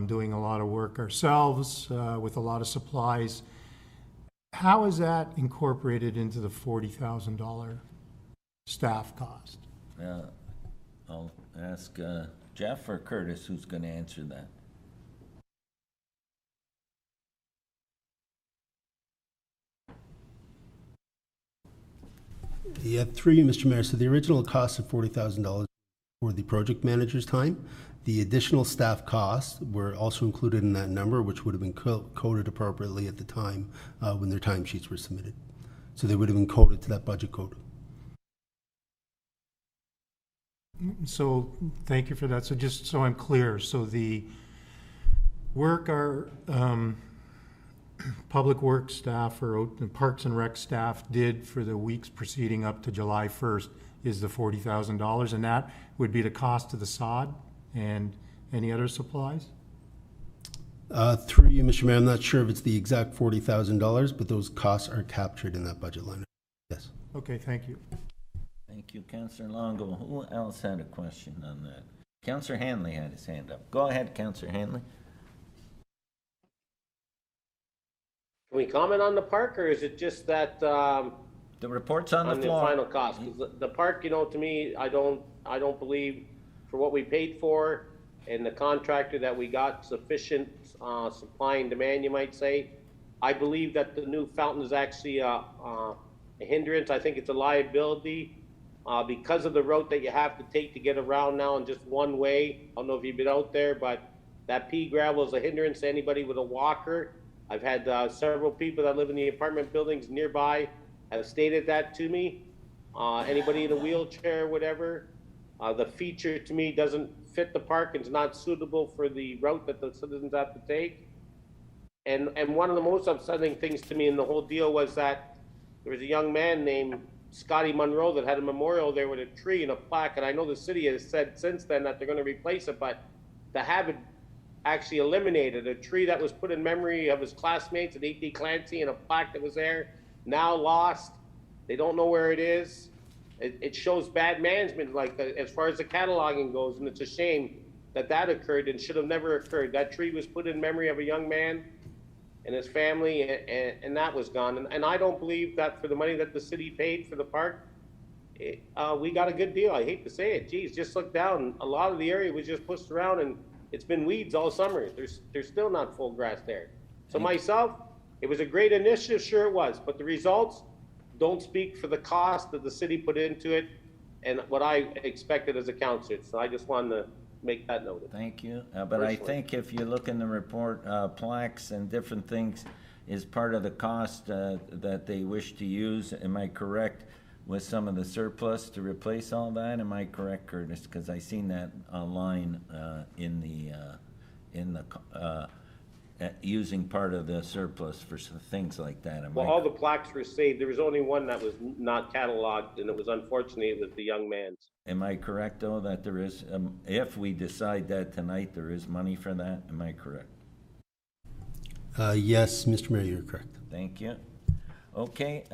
doing a lot of work ourselves with a lot of supplies. How is that incorporated into the $40,000 staff cost? I'll ask Jeff or Curtis who's going to answer that. Yeah, through you, Mr. Mayor. So the original cost of $40,000 for the project manager's time. The additional staff costs were also included in that number, which would have been coded appropriately at the time when their timesheets were submitted. So they would have been coded to that budget code. So thank you for that. So just so I'm clear, so the work our public works staff or Parks and Rec staff did for the weeks preceding up to July 1st is the $40,000, and that would be the cost of the sod and any other supplies? Through you, Mr. Mayor, I'm not sure if it's the exact $40,000, but those costs are captured in that budget line. Yes. Okay, thank you. Thank you, Councillor Longo. Who else had a question on that? Councillor Hanley had his hand up. Go ahead, Councillor Hanley. Can we comment on the park, or is it just that the report's on the floor? The final cost? 'Cause the park, you know, to me, I don't believe for what we paid for and the contractor that we got sufficient supply and demand, you might say. I believe that the new fountain is actually a hindrance. I think it's a liability because of the route that you have to take to get around now in just one way. I don't know if you've been out there, but that pea gravel is a hindrance to anybody with a walker. I've had several people that live in the apartment buildings nearby have stated that to me. Anybody in a wheelchair, whatever. The feature to me doesn't fit the park and is not suitable for the route that the citizens have to take. And one of the most upsetting things to me in the whole deal was that there was a young man named Scotty Monroe that had a memorial there with a tree and a plaque. And I know the city has said since then that they're going to replace it, but to have it actually eliminated, a tree that was put in memory of his classmates at A.T. Clancy and a plaque that was there, now lost. They don't know where it is. It shows bad management, like as far as the cataloging goes, and it's a shame that occurred and should have never occurred. That tree was put in memory of a young man and his family, and that was gone. And I don't believe that for the money that the city paid for the park, we got a good deal. I hate to say it. Geez, just look down. A lot of the area was just pushed around, and It's been weeds all summer. There's still not full grass there. So myself, it was a great initiative, sure it was, but the results don't speak for the cost that the city put into it and what I expected as a councillor. So I just wanted to make that noted. Thank you. But I think if you look in the report, plaques and different things is part of the cost that they wish to use. Am I correct? With some of the surplus to replace all that? Am I correct, Curtis? Because I seen that online in the using part of the surplus for some things like that. Well, all the plaques were saved. There was only one that was not cataloged, and it was unfortunately it was the young man's. Am I correct, though, that there is, if we decide that tonight, there is money for that? Am I correct? Yes, Mr. Mayor, you're correct. Thank you. Okay,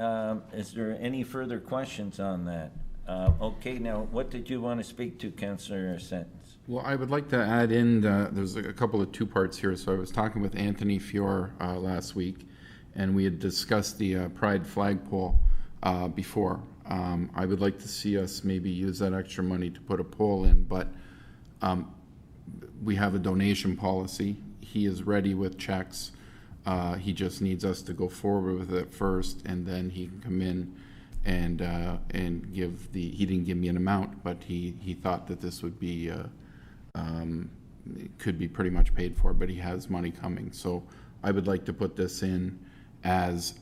is there any further questions on that? Okay, now, what did you want to speak to, Councillor Sentence? Well, I would like to add in, there's a couple of two parts here. So I was talking with Anthony Fior last week, and we had discussed the Pride flagpole before. I would like to see us maybe use that extra money to put a pole in, but we have a donation policy. He is ready with checks. He just needs us to go forward with it first, and then he can come in and give the. He didn't give me an amount, but he thought that this would be could be pretty much paid for. But he has money coming, so I would like to put this in as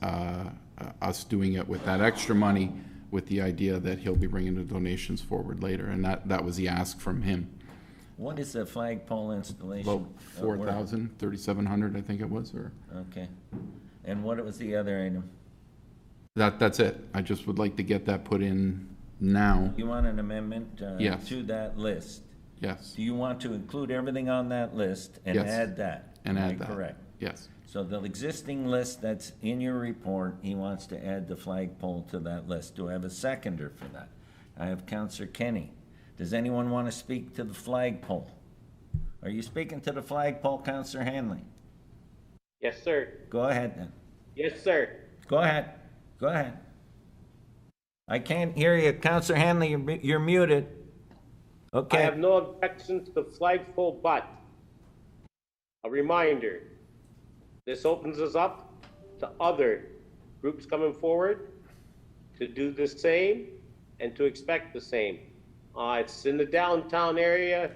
us doing it with that extra money, with the idea that he'll be bringing the donations forward later, and that was the ask from him. What is the flagpole installation? About 4,000, 3,700, I think it was, or. Okay. And what was the other item? That's it. I just would like to get that put in now. You want an amendment Yes. to that list? Yes. Do you want to include everything on that list and Yes. add that? And Am add I that. correct? Yes. So the existing list that's in your report, he wants to add the flagpole to that list. Do I have a seconder for that? I have Councillor Kenny. Does anyone want to speak to the flagpole? Are you speaking to the flagpole, Councillor Hanley? Yes, sir. Go ahead then. Yes, sir. Go ahead. Go ahead. I can't hear you, Councillor Hanley. You're muted. Okay. I have no objection to the flagpole, but a reminder, this opens us up to other groups coming forward to do the same and to expect the same. It's in the downtown area.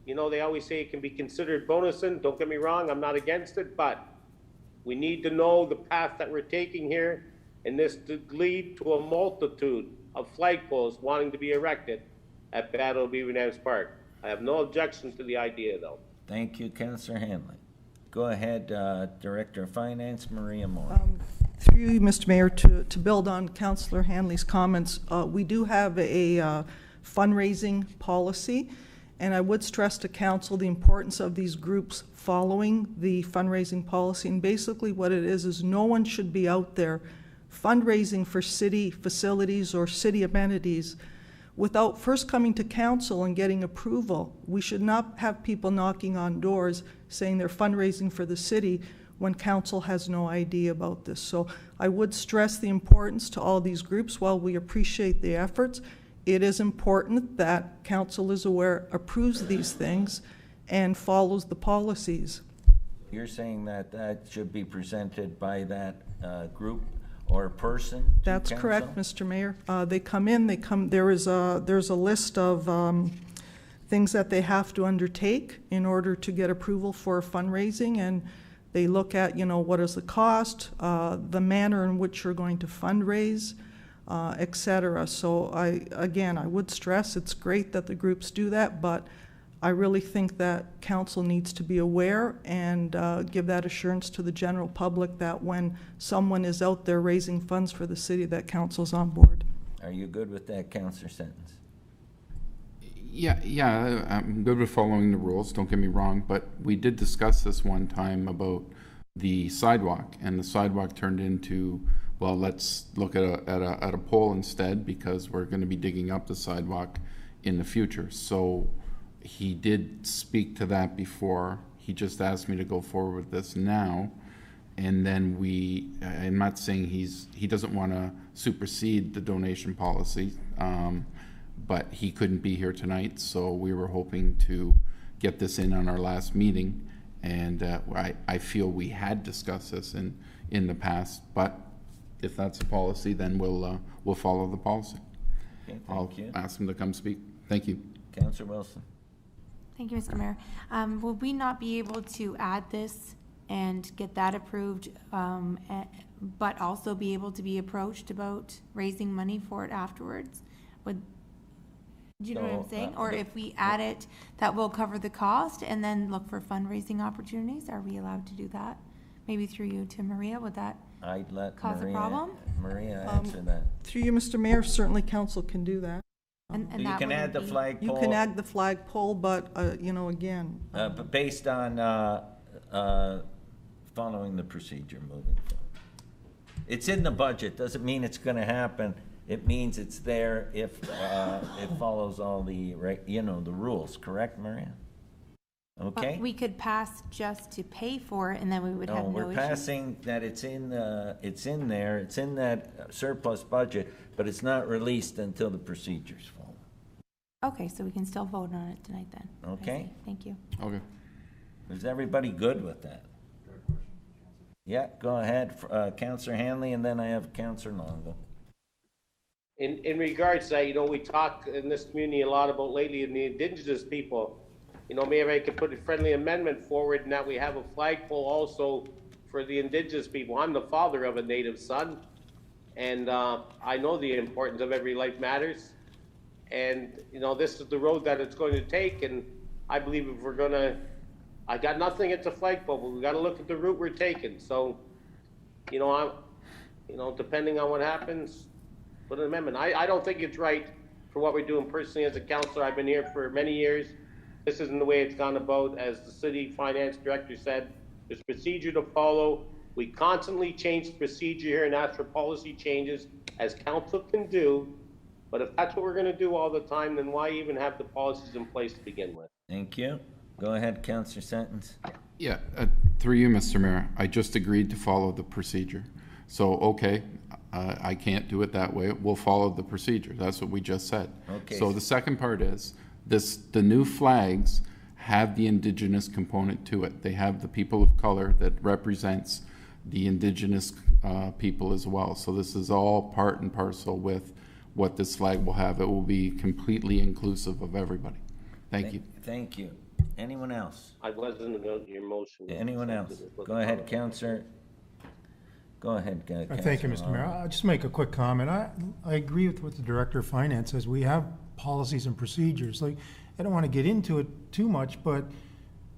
You know, they always say it can be considered bonusing. Don't get me wrong, I'm not against it, but we need to know the path that we're taking here, and this to lead to a multitude of flagpoles wanting to be erected at Battle of Beaver Dams Park. I have no objection to the idea, though. Thank you, Councillor Hanley. Go ahead, Director of Finance, Maria Moore. Through you, Mr. Mayor, to build on Councillor Hanley's comments, we do have a fundraising policy, and I would stress to council the importance of these groups following the fundraising policy. And basically what it is no one should be out there fundraising for city facilities or city amenities without first coming to council and getting approval. We should not have people knocking on doors saying they're fundraising for the city when council has no idea about this. So I would stress the importance to all these groups. While we appreciate the efforts, it is important that council is aware, approves these things, and follows the policies. You're saying that that should be presented by that group or person to That's council? correct, Mr. Mayor. They come in, there's a list of things that they have to undertake in order to get approval for fundraising, and they look at, what is the cost, the manner in which you're going to fundraise, et cetera. So I would stress it's great that the groups do that, but I really think that council needs to be aware and give that assurance to the general public that when someone is out there raising funds for the city, that council's on board. Are you good with that, Councillor Sentence? Yeah, I'm good with following the rules, don't get me wrong, but we did discuss this one time about the sidewalk, and the sidewalk turned into, well, let's look at a pole instead, because we're going to be digging up the sidewalk in the future. So he did speak to that before. He just asked me to go forward with this now, and then I'm not saying he doesn't want to supersede the donation policy, but he couldn't be here tonight, so we were hoping to get this in on our last meeting. And I feel we had discussed this in the past, but if that's a policy, then we'll follow the policy. Okay, I'll thank you. ask him to come speak. Thank you. Councillor Wilson. Thank you, Mr. Mayor. Will we not be able to add this and get that approved, but also be able to be approached about raising money for it afterwards? Do you know what I'm saying? Or if we add it, that will cover the cost and then look for fundraising opportunities? Are we allowed to do that? Maybe through you to Maria, would that I'd let cause a problem? Maria answer that. Through you, Mr. Mayor, certainly council can do that. And So you that can add the wouldn't be- flagpole. You can add the flagpole, but, again, But based on following the procedure moving forward. It's in the budget, doesn't mean it's gonna happen. It means it's there if it follows all the, the rules, correct, Maria? Okay? But we could pass just to pay for it and then we would have No, no we're issues. passing that it's in there, it's in that surplus budget, but it's not released until the procedures follow. Okay, so we can still vote on it tonight then. I Okay. see. Thank you. Okay. Is everybody good with that? Yeah, go ahead, Councillor Hanley, and then I have Councillor Longo. In regards to that, we talk in this community a lot about lately in the Indigenous people. Maybe I could put a friendly amendment forward and that we have a flagpole also for the Indigenous people. I'm the father of a Native son, and I know the importance of every life matters. And, this is the road that it's going to take, and I believe if we're gonna, I got nothing at the flagpole, but we gotta look at the route we're taking. So, depending on what happens, put an amendment. I don't think it's right for what we're doing personally as a councillor. I've been here for many years. This isn't the way it's gone about. As the city finance director said, there's procedure to follow. We constantly change the procedure here and ask for policy changes, as council can do. But if that's what we're gonna do all the time, then why even have the policies in place to begin with? Thank you. Go ahead, Councillor Sentence. Yeah, through you, Mr. Mayor, I just agreed to follow the procedure. So, okay, I can't do it that way. We'll follow the procedure. That's what we just said. Okay. So the second part is, the new flags have the Indigenous component to it. They have the people of color that represents the Indigenous people as well. So this is all part and parcel with what this flag will have. It will be completely inclusive of everybody. Thank you. Thank you. Anyone else? I wasn't about your motion. Anyone else? Go ahead, Councillor. Go ahead, Councillor. Thank you, Mr. Mayor. I'll just make a quick comment. I agree with what the Director of Finance says. We have policies and procedures. I don't want to get into it too much, but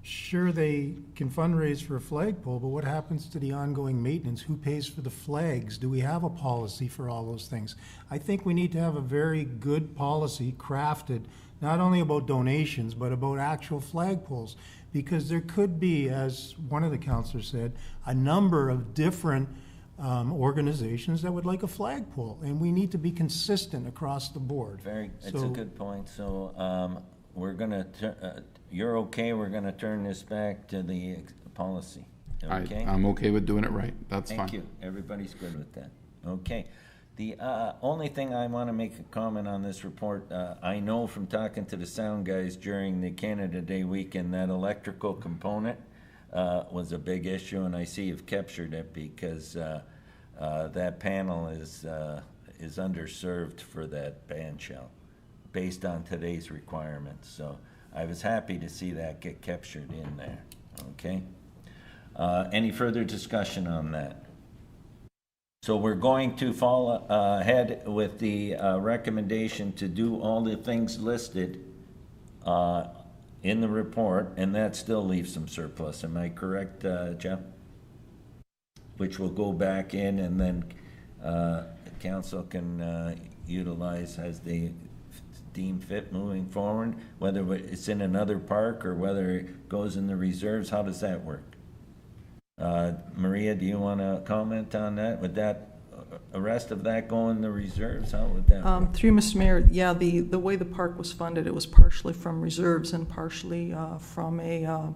sure, they can fundraise for a flagpole, but what happens to the ongoing maintenance? Who pays for the flags? Do we have a policy for all those things? I think we need to have a very good policy crafted, not only about donations, but about actual flagpoles. Because there could be, as one of the councilors said, a number of different organizations that would like a flagpole, and we need to be consistent across the board. It's a good point. So we're gonna, you're okay, we're gonna turn this back to the policy, okay? I'm okay with doing it right. That's fine. Thank you. Everybody's good with that. Okay. The only thing I want to make a comment on this report, I know from talking to the sound guys during the Canada Day weekend that electrical component was a big issue, and I see you've captured it because that panel is underserved for that band shell based on today's requirements. So I was happy to see that get captured in there. Okay. Any further discussion on that? So we're going to follow ahead with the recommendation to do all the things listed in the report, and that still leaves some surplus. Am I correct, Jeff? Which will go back in, and then council can utilize as they deem fit moving forward, whether it's in another park or whether it goes in the reserves. How does that work? Maria, do you want to comment on that? Would that, the rest of that go in the reserves? How would that work? through Mr. Mayor, yeah, the way the park was funded, it was partially from reserves and partially from a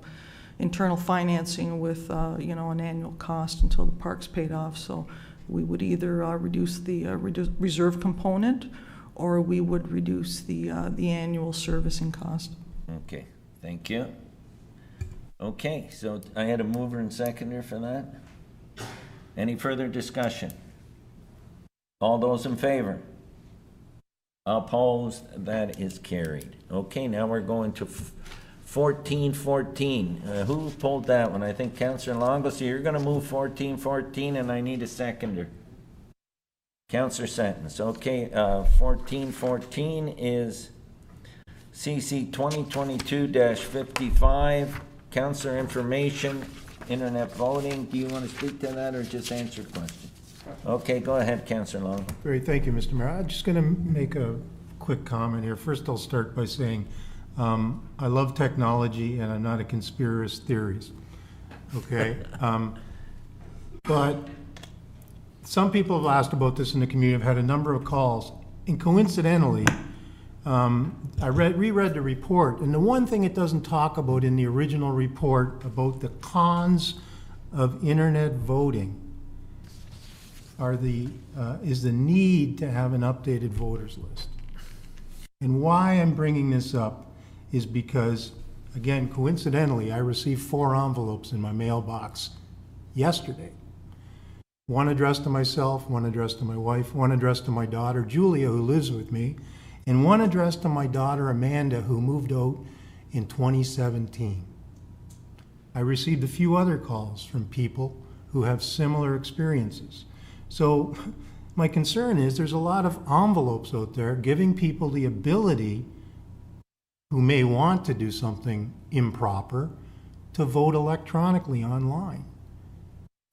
internal financing with, an annual cost until the park's paid off. So we would either reduce the reserve component, or we would reduce the annual servicing cost. Okay, Thank you. Okay, so I had a mover and seconder for that. Any further discussion? All those in favor? Opposed? That is carried. Okay, now we're going to 1414. Who pulled that one? I think Councillor Longo. So you're going to move 1414, and I need a seconder. Councillor Sentence. Okay, 1414 is CC 2022-55. Councillor information, internet voting. Do you want to speak to that or just answer questions? Okay, go ahead, Councillor Long. Great, thank you, Mr. Mayor. I'm just going to make a quick comment here. First, I'll start by saying I love technology and I'm not a conspiracy theorist. Okay, but some people have asked about this in the community. I've had a number of calls, and coincidentally, I reread the report, and the one thing it doesn't talk about in the original report about the cons of internet voting is the need to have an updated voters list. And why I'm bringing this up is because, again, coincidentally, I received 4 envelopes in my mailbox yesterday. One addressed to myself, one addressed to my wife, one addressed to my daughter, Julia, who lives with me, and one addressed to my daughter, Amanda, who moved out in 2017. I received a few other calls from people who have similar experiences. So my concern is there's a lot of envelopes out there giving people the ability who may want to do something improper to vote electronically online.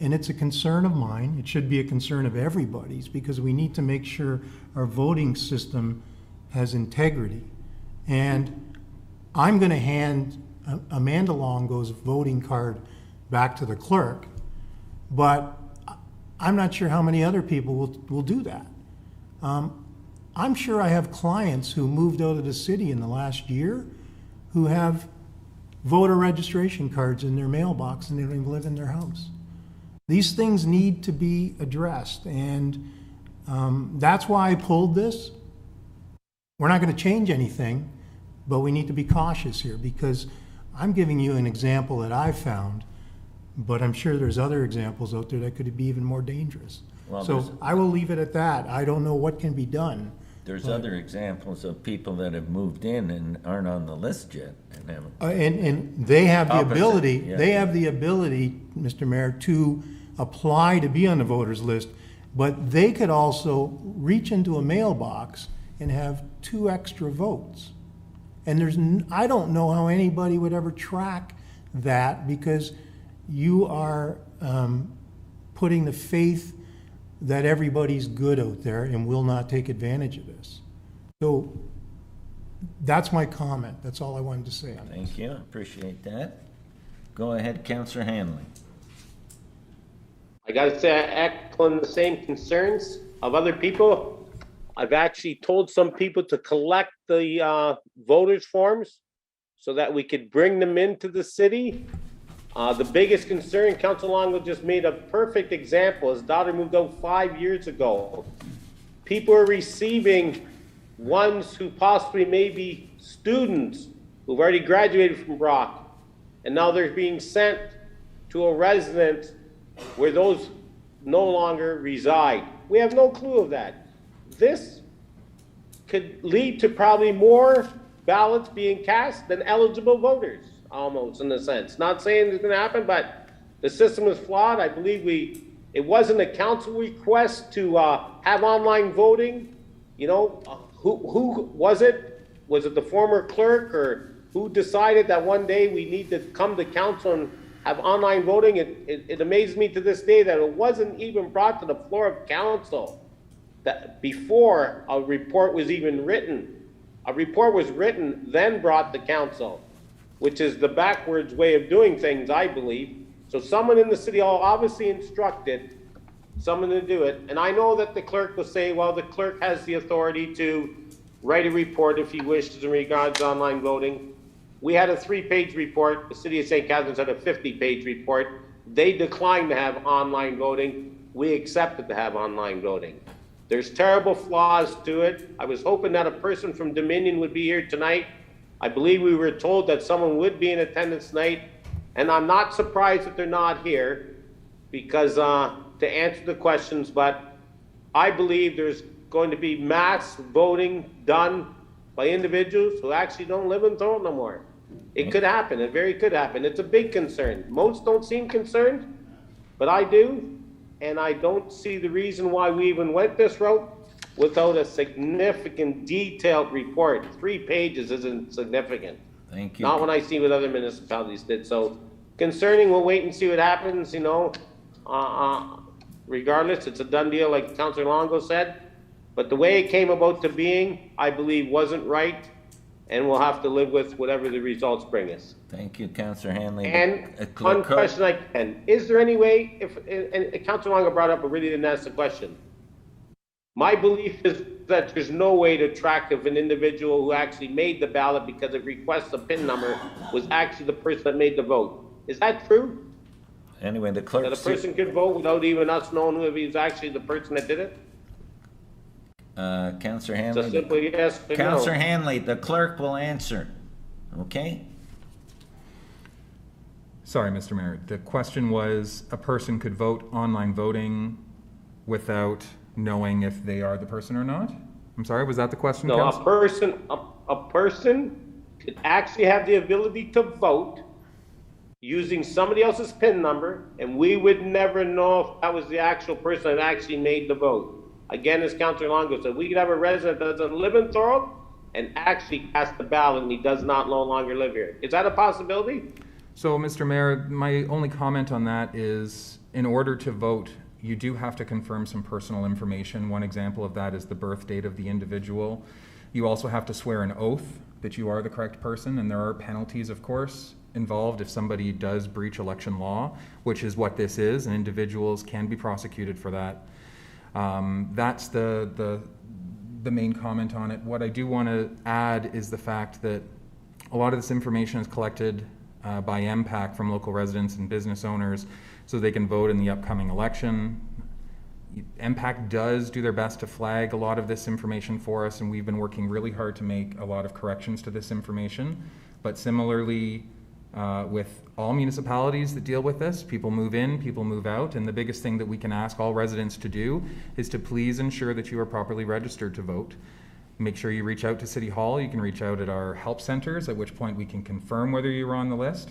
And it's a concern of mine. It should be a concern of everybody's, because we need to make sure our voting system has integrity. And I'm going to hand Amanda Longo's voting card back to the clerk, but I'm not sure how many other people will do that. I'm sure I have clients who moved out of the city in the last year who have voter registration cards in their mailbox and they don't even live in their house. These things need to be addressed, and that's why I pulled this. We're not going to change anything, but we need to be cautious here, because I'm giving you an example that I found, but I'm sure there's other examples out there that could be even more dangerous. Well, so I will leave it at that. I don't know what can be done. There's other examples of people that have moved in and aren't on the list yet and haven't. And they have the ability, yeah. they have the ability, Mr. Mayor, to apply to be on the voters list, but they could also reach into a mailbox and have 2 extra votes. And I don't know how anybody would ever track that, because you are putting the faith that everybody's good out there and will not take advantage of this. So that's my comment. That's all I wanted to say on this. Thank you. Appreciate that. Go ahead, Councillor Hanley. I gotta say, I echo the same concerns of other people. I've actually told some people to collect the voters forms so that we could bring them into the city. The biggest concern, Councilor Longo just made a perfect example. His daughter moved out 5 years ago. People are receiving ones who possibly may be students who've already graduated from Brock, and now they're being sent to a residence where those no longer reside. We have no clue of that. This could lead to probably more ballots being cast than eligible voters, almost, in a sense. Not saying it's going to happen, but the system is flawed. I believe it wasn't a council request to have online voting. You know, who was it? Was it the former clerk, or who decided that one day we need to come to council and have online voting? It amazes me to this day that it wasn't even brought to the floor of council that before a report was even written. A report was written, then brought to council, which is the backwards way of doing things, I believe. So someone in the city hall obviously instructed someone to do it. And I know that the clerk will say, well, the clerk has the authority to write a report if he wishes in regards to online voting. We had a 3-page report. The city of St. Catharines had a 50-page report. They declined to have online voting. We accepted to have online voting. There's terrible flaws to it. I was hoping that a person from Dominion would be here tonight. I believe we were told that someone would be in attendance tonight, and I'm not surprised that they're not here because to answer the questions, but I believe there's going to be mass voting done by individuals who actually don't live in Thorold no more. It could happen. It very could happen. It's a big concern. Most don't seem concerned, but I do, and I don't see the reason why we even went this route without a significant detailed report. 3 pages isn't significant. Thank you. Not when I see what other municipalities did. So concerning, we'll wait and see what happens, you know. Regardless, it's a done deal, like Councillor Longo said. But the way it came about to being, I believe wasn't right, and we'll have to live with whatever the results bring us. Thank you, Councillor Hanley. And one question I can, is there any way, and Councillor Longo brought up, but really didn't ask the question. My belief is that there's no way to track if an individual who actually made the ballot because it requests a PIN number was actually the person that made the vote. Is that true? Anyway, the clerk. That a person could vote without even us knowing who he's actually the person that did it? Councillor Hanley. So simply yes or no. Councillor Hanley, the clerk will answer. Okay? Sorry, Mr. Mayor. The question was, a person could vote online voting without knowing if they are the person or not? I'm sorry, was that the question, No, Council? a person could actually have the ability to vote using somebody else's PIN number, and we would never know if that was the actual person that actually made the vote. Again, as Councillor Longo said, we could have a resident that doesn't live in Thorold and actually cast the ballot and he does not no longer live here. Is that a possibility? So, Mr. Mayor, my only comment on that is, in order to vote, you do have to confirm some personal information. One example of that is the birth date of the individual. You also have to swear an oath that you are the correct person, and there are penalties, of course, involved if somebody does breach election law, which is what this is, and individuals can be prosecuted for that. That's the main comment on it. What I do want to add is the fact that a lot of this information is collected by MPAC from local residents and business owners so they can vote in the upcoming election. MPAC does do their best to flag a lot of this information for us, and we've been working really hard to make a lot of corrections to this information. But similarly, with all municipalities that deal with this, people move in, people move out, and the biggest thing that we can ask all residents to do is to please ensure that you are properly registered to vote. Make sure you reach out to City Hall. You can reach out at our help centers, at which point we can confirm whether you're on the list.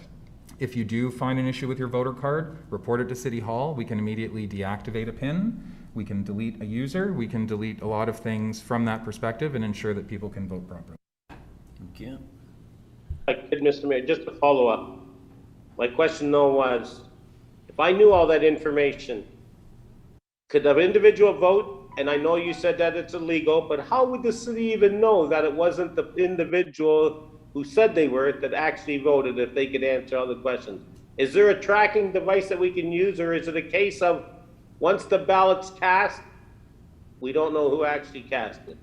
If you do find an issue with your voter card, report it to City Hall. We can immediately deactivate a PIN. We can delete a user. We can delete a lot of things from that perspective and ensure that people can vote properly. Thank you. I could, Mr. Mayor, just to follow up. My question though was, if I knew all that information, could an individual vote? And I know you said that it's illegal, but how would the city even know that it wasn't the individual who said they were that actually voted if they could answer all the questions? Is there a tracking device that we can use, or is it a case of once the ballot's cast, we don't know who actually cast it?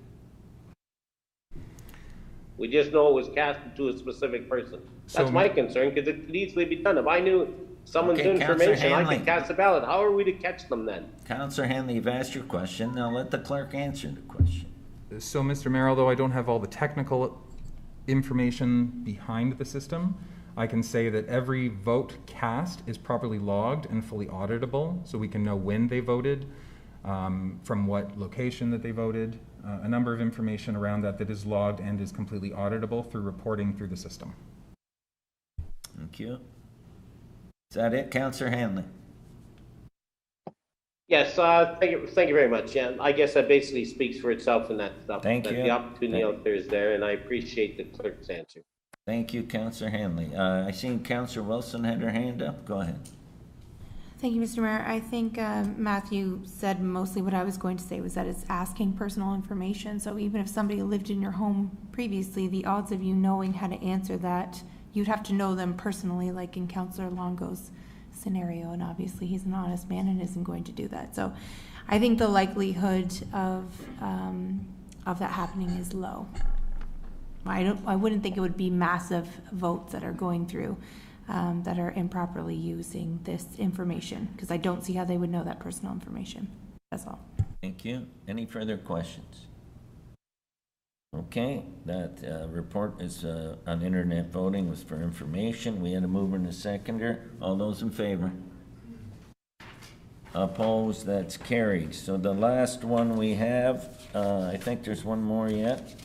We just know it was cast to a specific person. That's my concern, because it could easily be done. If I knew someone's information, I could cast a ballot. How are we to catch them then? Councillor Hanley, you've asked your question. Now let the clerk answer the question. So, Mr. Mayor, although I don't have all the technical information behind the system, I can say that every vote cast is properly logged and fully auditable, so we can know when they voted, from what location that they voted, a number of information around that is logged and is completely auditable through reporting through the system. Thank you. Is that it, Councillor Hanley? Yes, thank you very much. Yeah, I guess that basically speaks for itself in that stuff. Thank that you. The opportunity out there is there, and I appreciate the clerk's answer. Thank you, Councillor Hanley. I seen Councillor Wilson had her hand up. Go ahead. Thank you, Mr. Mayor. I think Matthew said mostly what I was going to say, was that it's asking personal information. So even if somebody lived in your home previously, the odds of you knowing how to answer that, you'd have to know them personally, like in Councillor Longo's scenario. And obviously he's an honest man and isn't going to do that. So I think the likelihood of that happening is low. I wouldn't think it would be massive votes that are going through that are improperly using this information, because I don't see how they would know that personal information. That's all. Thank you. Any further questions? Okay, that report is on internet voting, was for information. We had a mover and a seconder. All those in favor? Opposed? That's carried. So the last one we have, I think there's one more yet.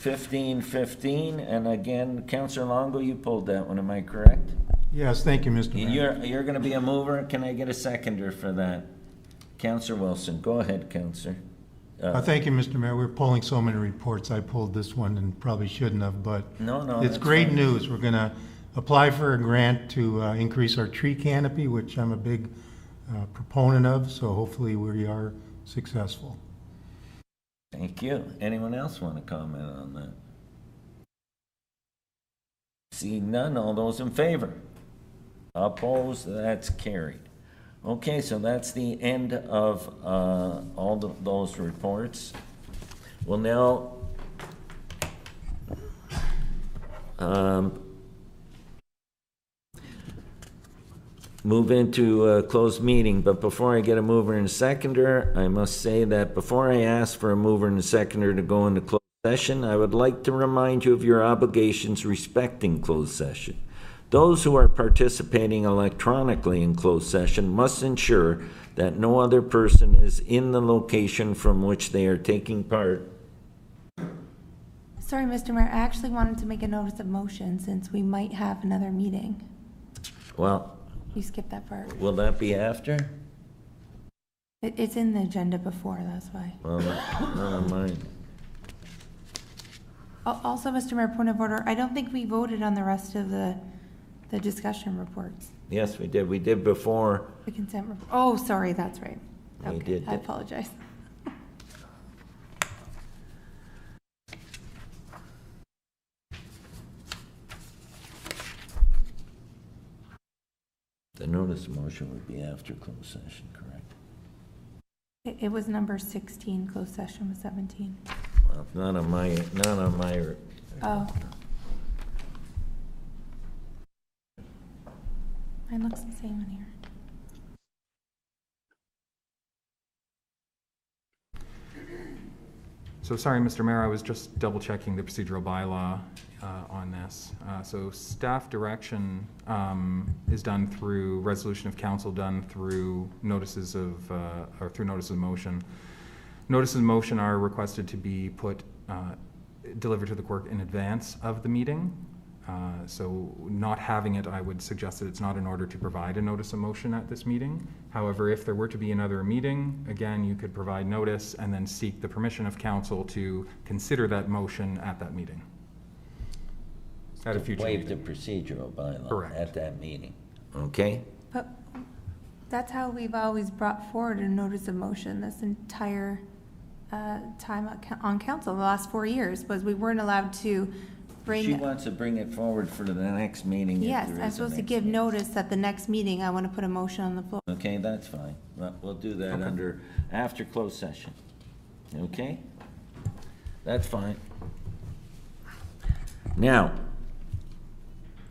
1515, and again, Councillor Longo, you pulled that one, am I correct? Yes, thank you, Mr. Mayor. You're gonna be a mover. Can I get a seconder for that? Councillor Wilson, go ahead, Councillor. Thank you, Mr. Mayor. We're pulling so many reports. I pulled this one and probably shouldn't have, but No, it's that's great fine. news. We're gonna apply for a grant to increase our tree canopy, which I'm a big proponent of, so hopefully we are successful. Thank you. Anyone else want to comment on that? Seeing none, all those in favor? Opposed? That's carried. Okay, so that's the end of all those reports. We'll now move into a closed meeting, but before I get a mover and a seconder, I must say that before I ask for a mover and a seconder to go into closed session, I would like to remind you of your obligations respecting closed session. Those who are participating electronically in closed session must ensure that no other person is in the location from which they are taking part. Sorry, Mr. Mayor, I actually wanted to make a notice of motion since we might have another meeting. Well, You skipped that part. will that be after? It's in the agenda before, that's why. Well, none of mine. Also, Mr. Mayor, point of order, I don't think we voted on the rest of the discussion reports. Yes, we did. We did before. The consent report. Oh, sorry, that's right. We Okay, did. I apologize. The notice of motion would be after closed session, correct? It was number 16, closed session was 17. Well, none of my. Oh. Mine looks the same in here. So sorry, Mr. Mayor, I was just double checking the procedural bylaw on this. So staff direction is done through resolution of council, done through notices of, or through notice of motion. Notices of motion are requested to be delivered to the clerk in advance of the meeting. So not having it, I would suggest that it's not in order to provide a notice of motion at this meeting. However, if there were to be another meeting, again, you could provide notice and then seek the permission of council to consider that motion at that meeting. At a future Waive the meeting. procedural bylaw. Correct. At that meeting. Okay? But that's how we've always brought forward a notice of motion this entire time on council, the last 4 years, was we weren't allowed to bring. She wants to bring it forward for the next meeting. if Yes, there I'm is a supposed to next give meeting. notice at the next meeting, I want to put a motion on the floor. Okay, that's fine. Well, we'll do that after closed session. Okay? That's fine. Now,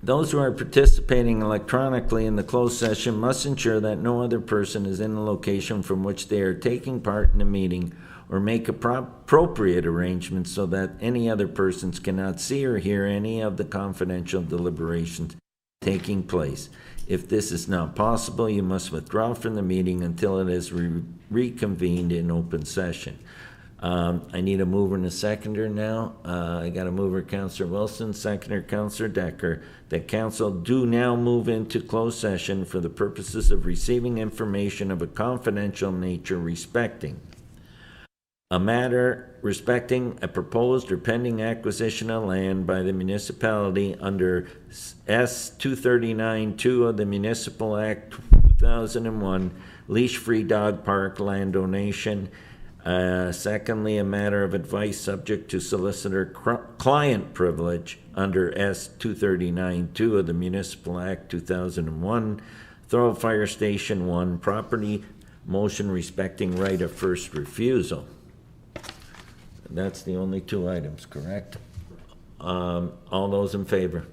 those who are participating electronically in the closed session must ensure that no other person is in the location from which they are taking part in the meeting, or make appropriate arrangements so that any other persons cannot see or hear any of the confidential deliberations taking place. If this is not possible, you must withdraw from the meeting until it is reconvened in open session. I need a mover and a seconder now. I got a mover, Councillor Wilson, seconder, Councillor Decker, that council do now move into closed session for the purposes of receiving information of a confidential nature respecting a matter respecting a proposed or pending acquisition of land by the municipality under S 239-2 of the Municipal Act 2001, leash-free dog park land donation. Secondly, a matter of advice subject to solicitor-client privilege under S 239-2 of the Municipal Act 2001, Thorold Fire Station 1, property motion respecting right of first refusal. That's the only two items, correct? All those in favor?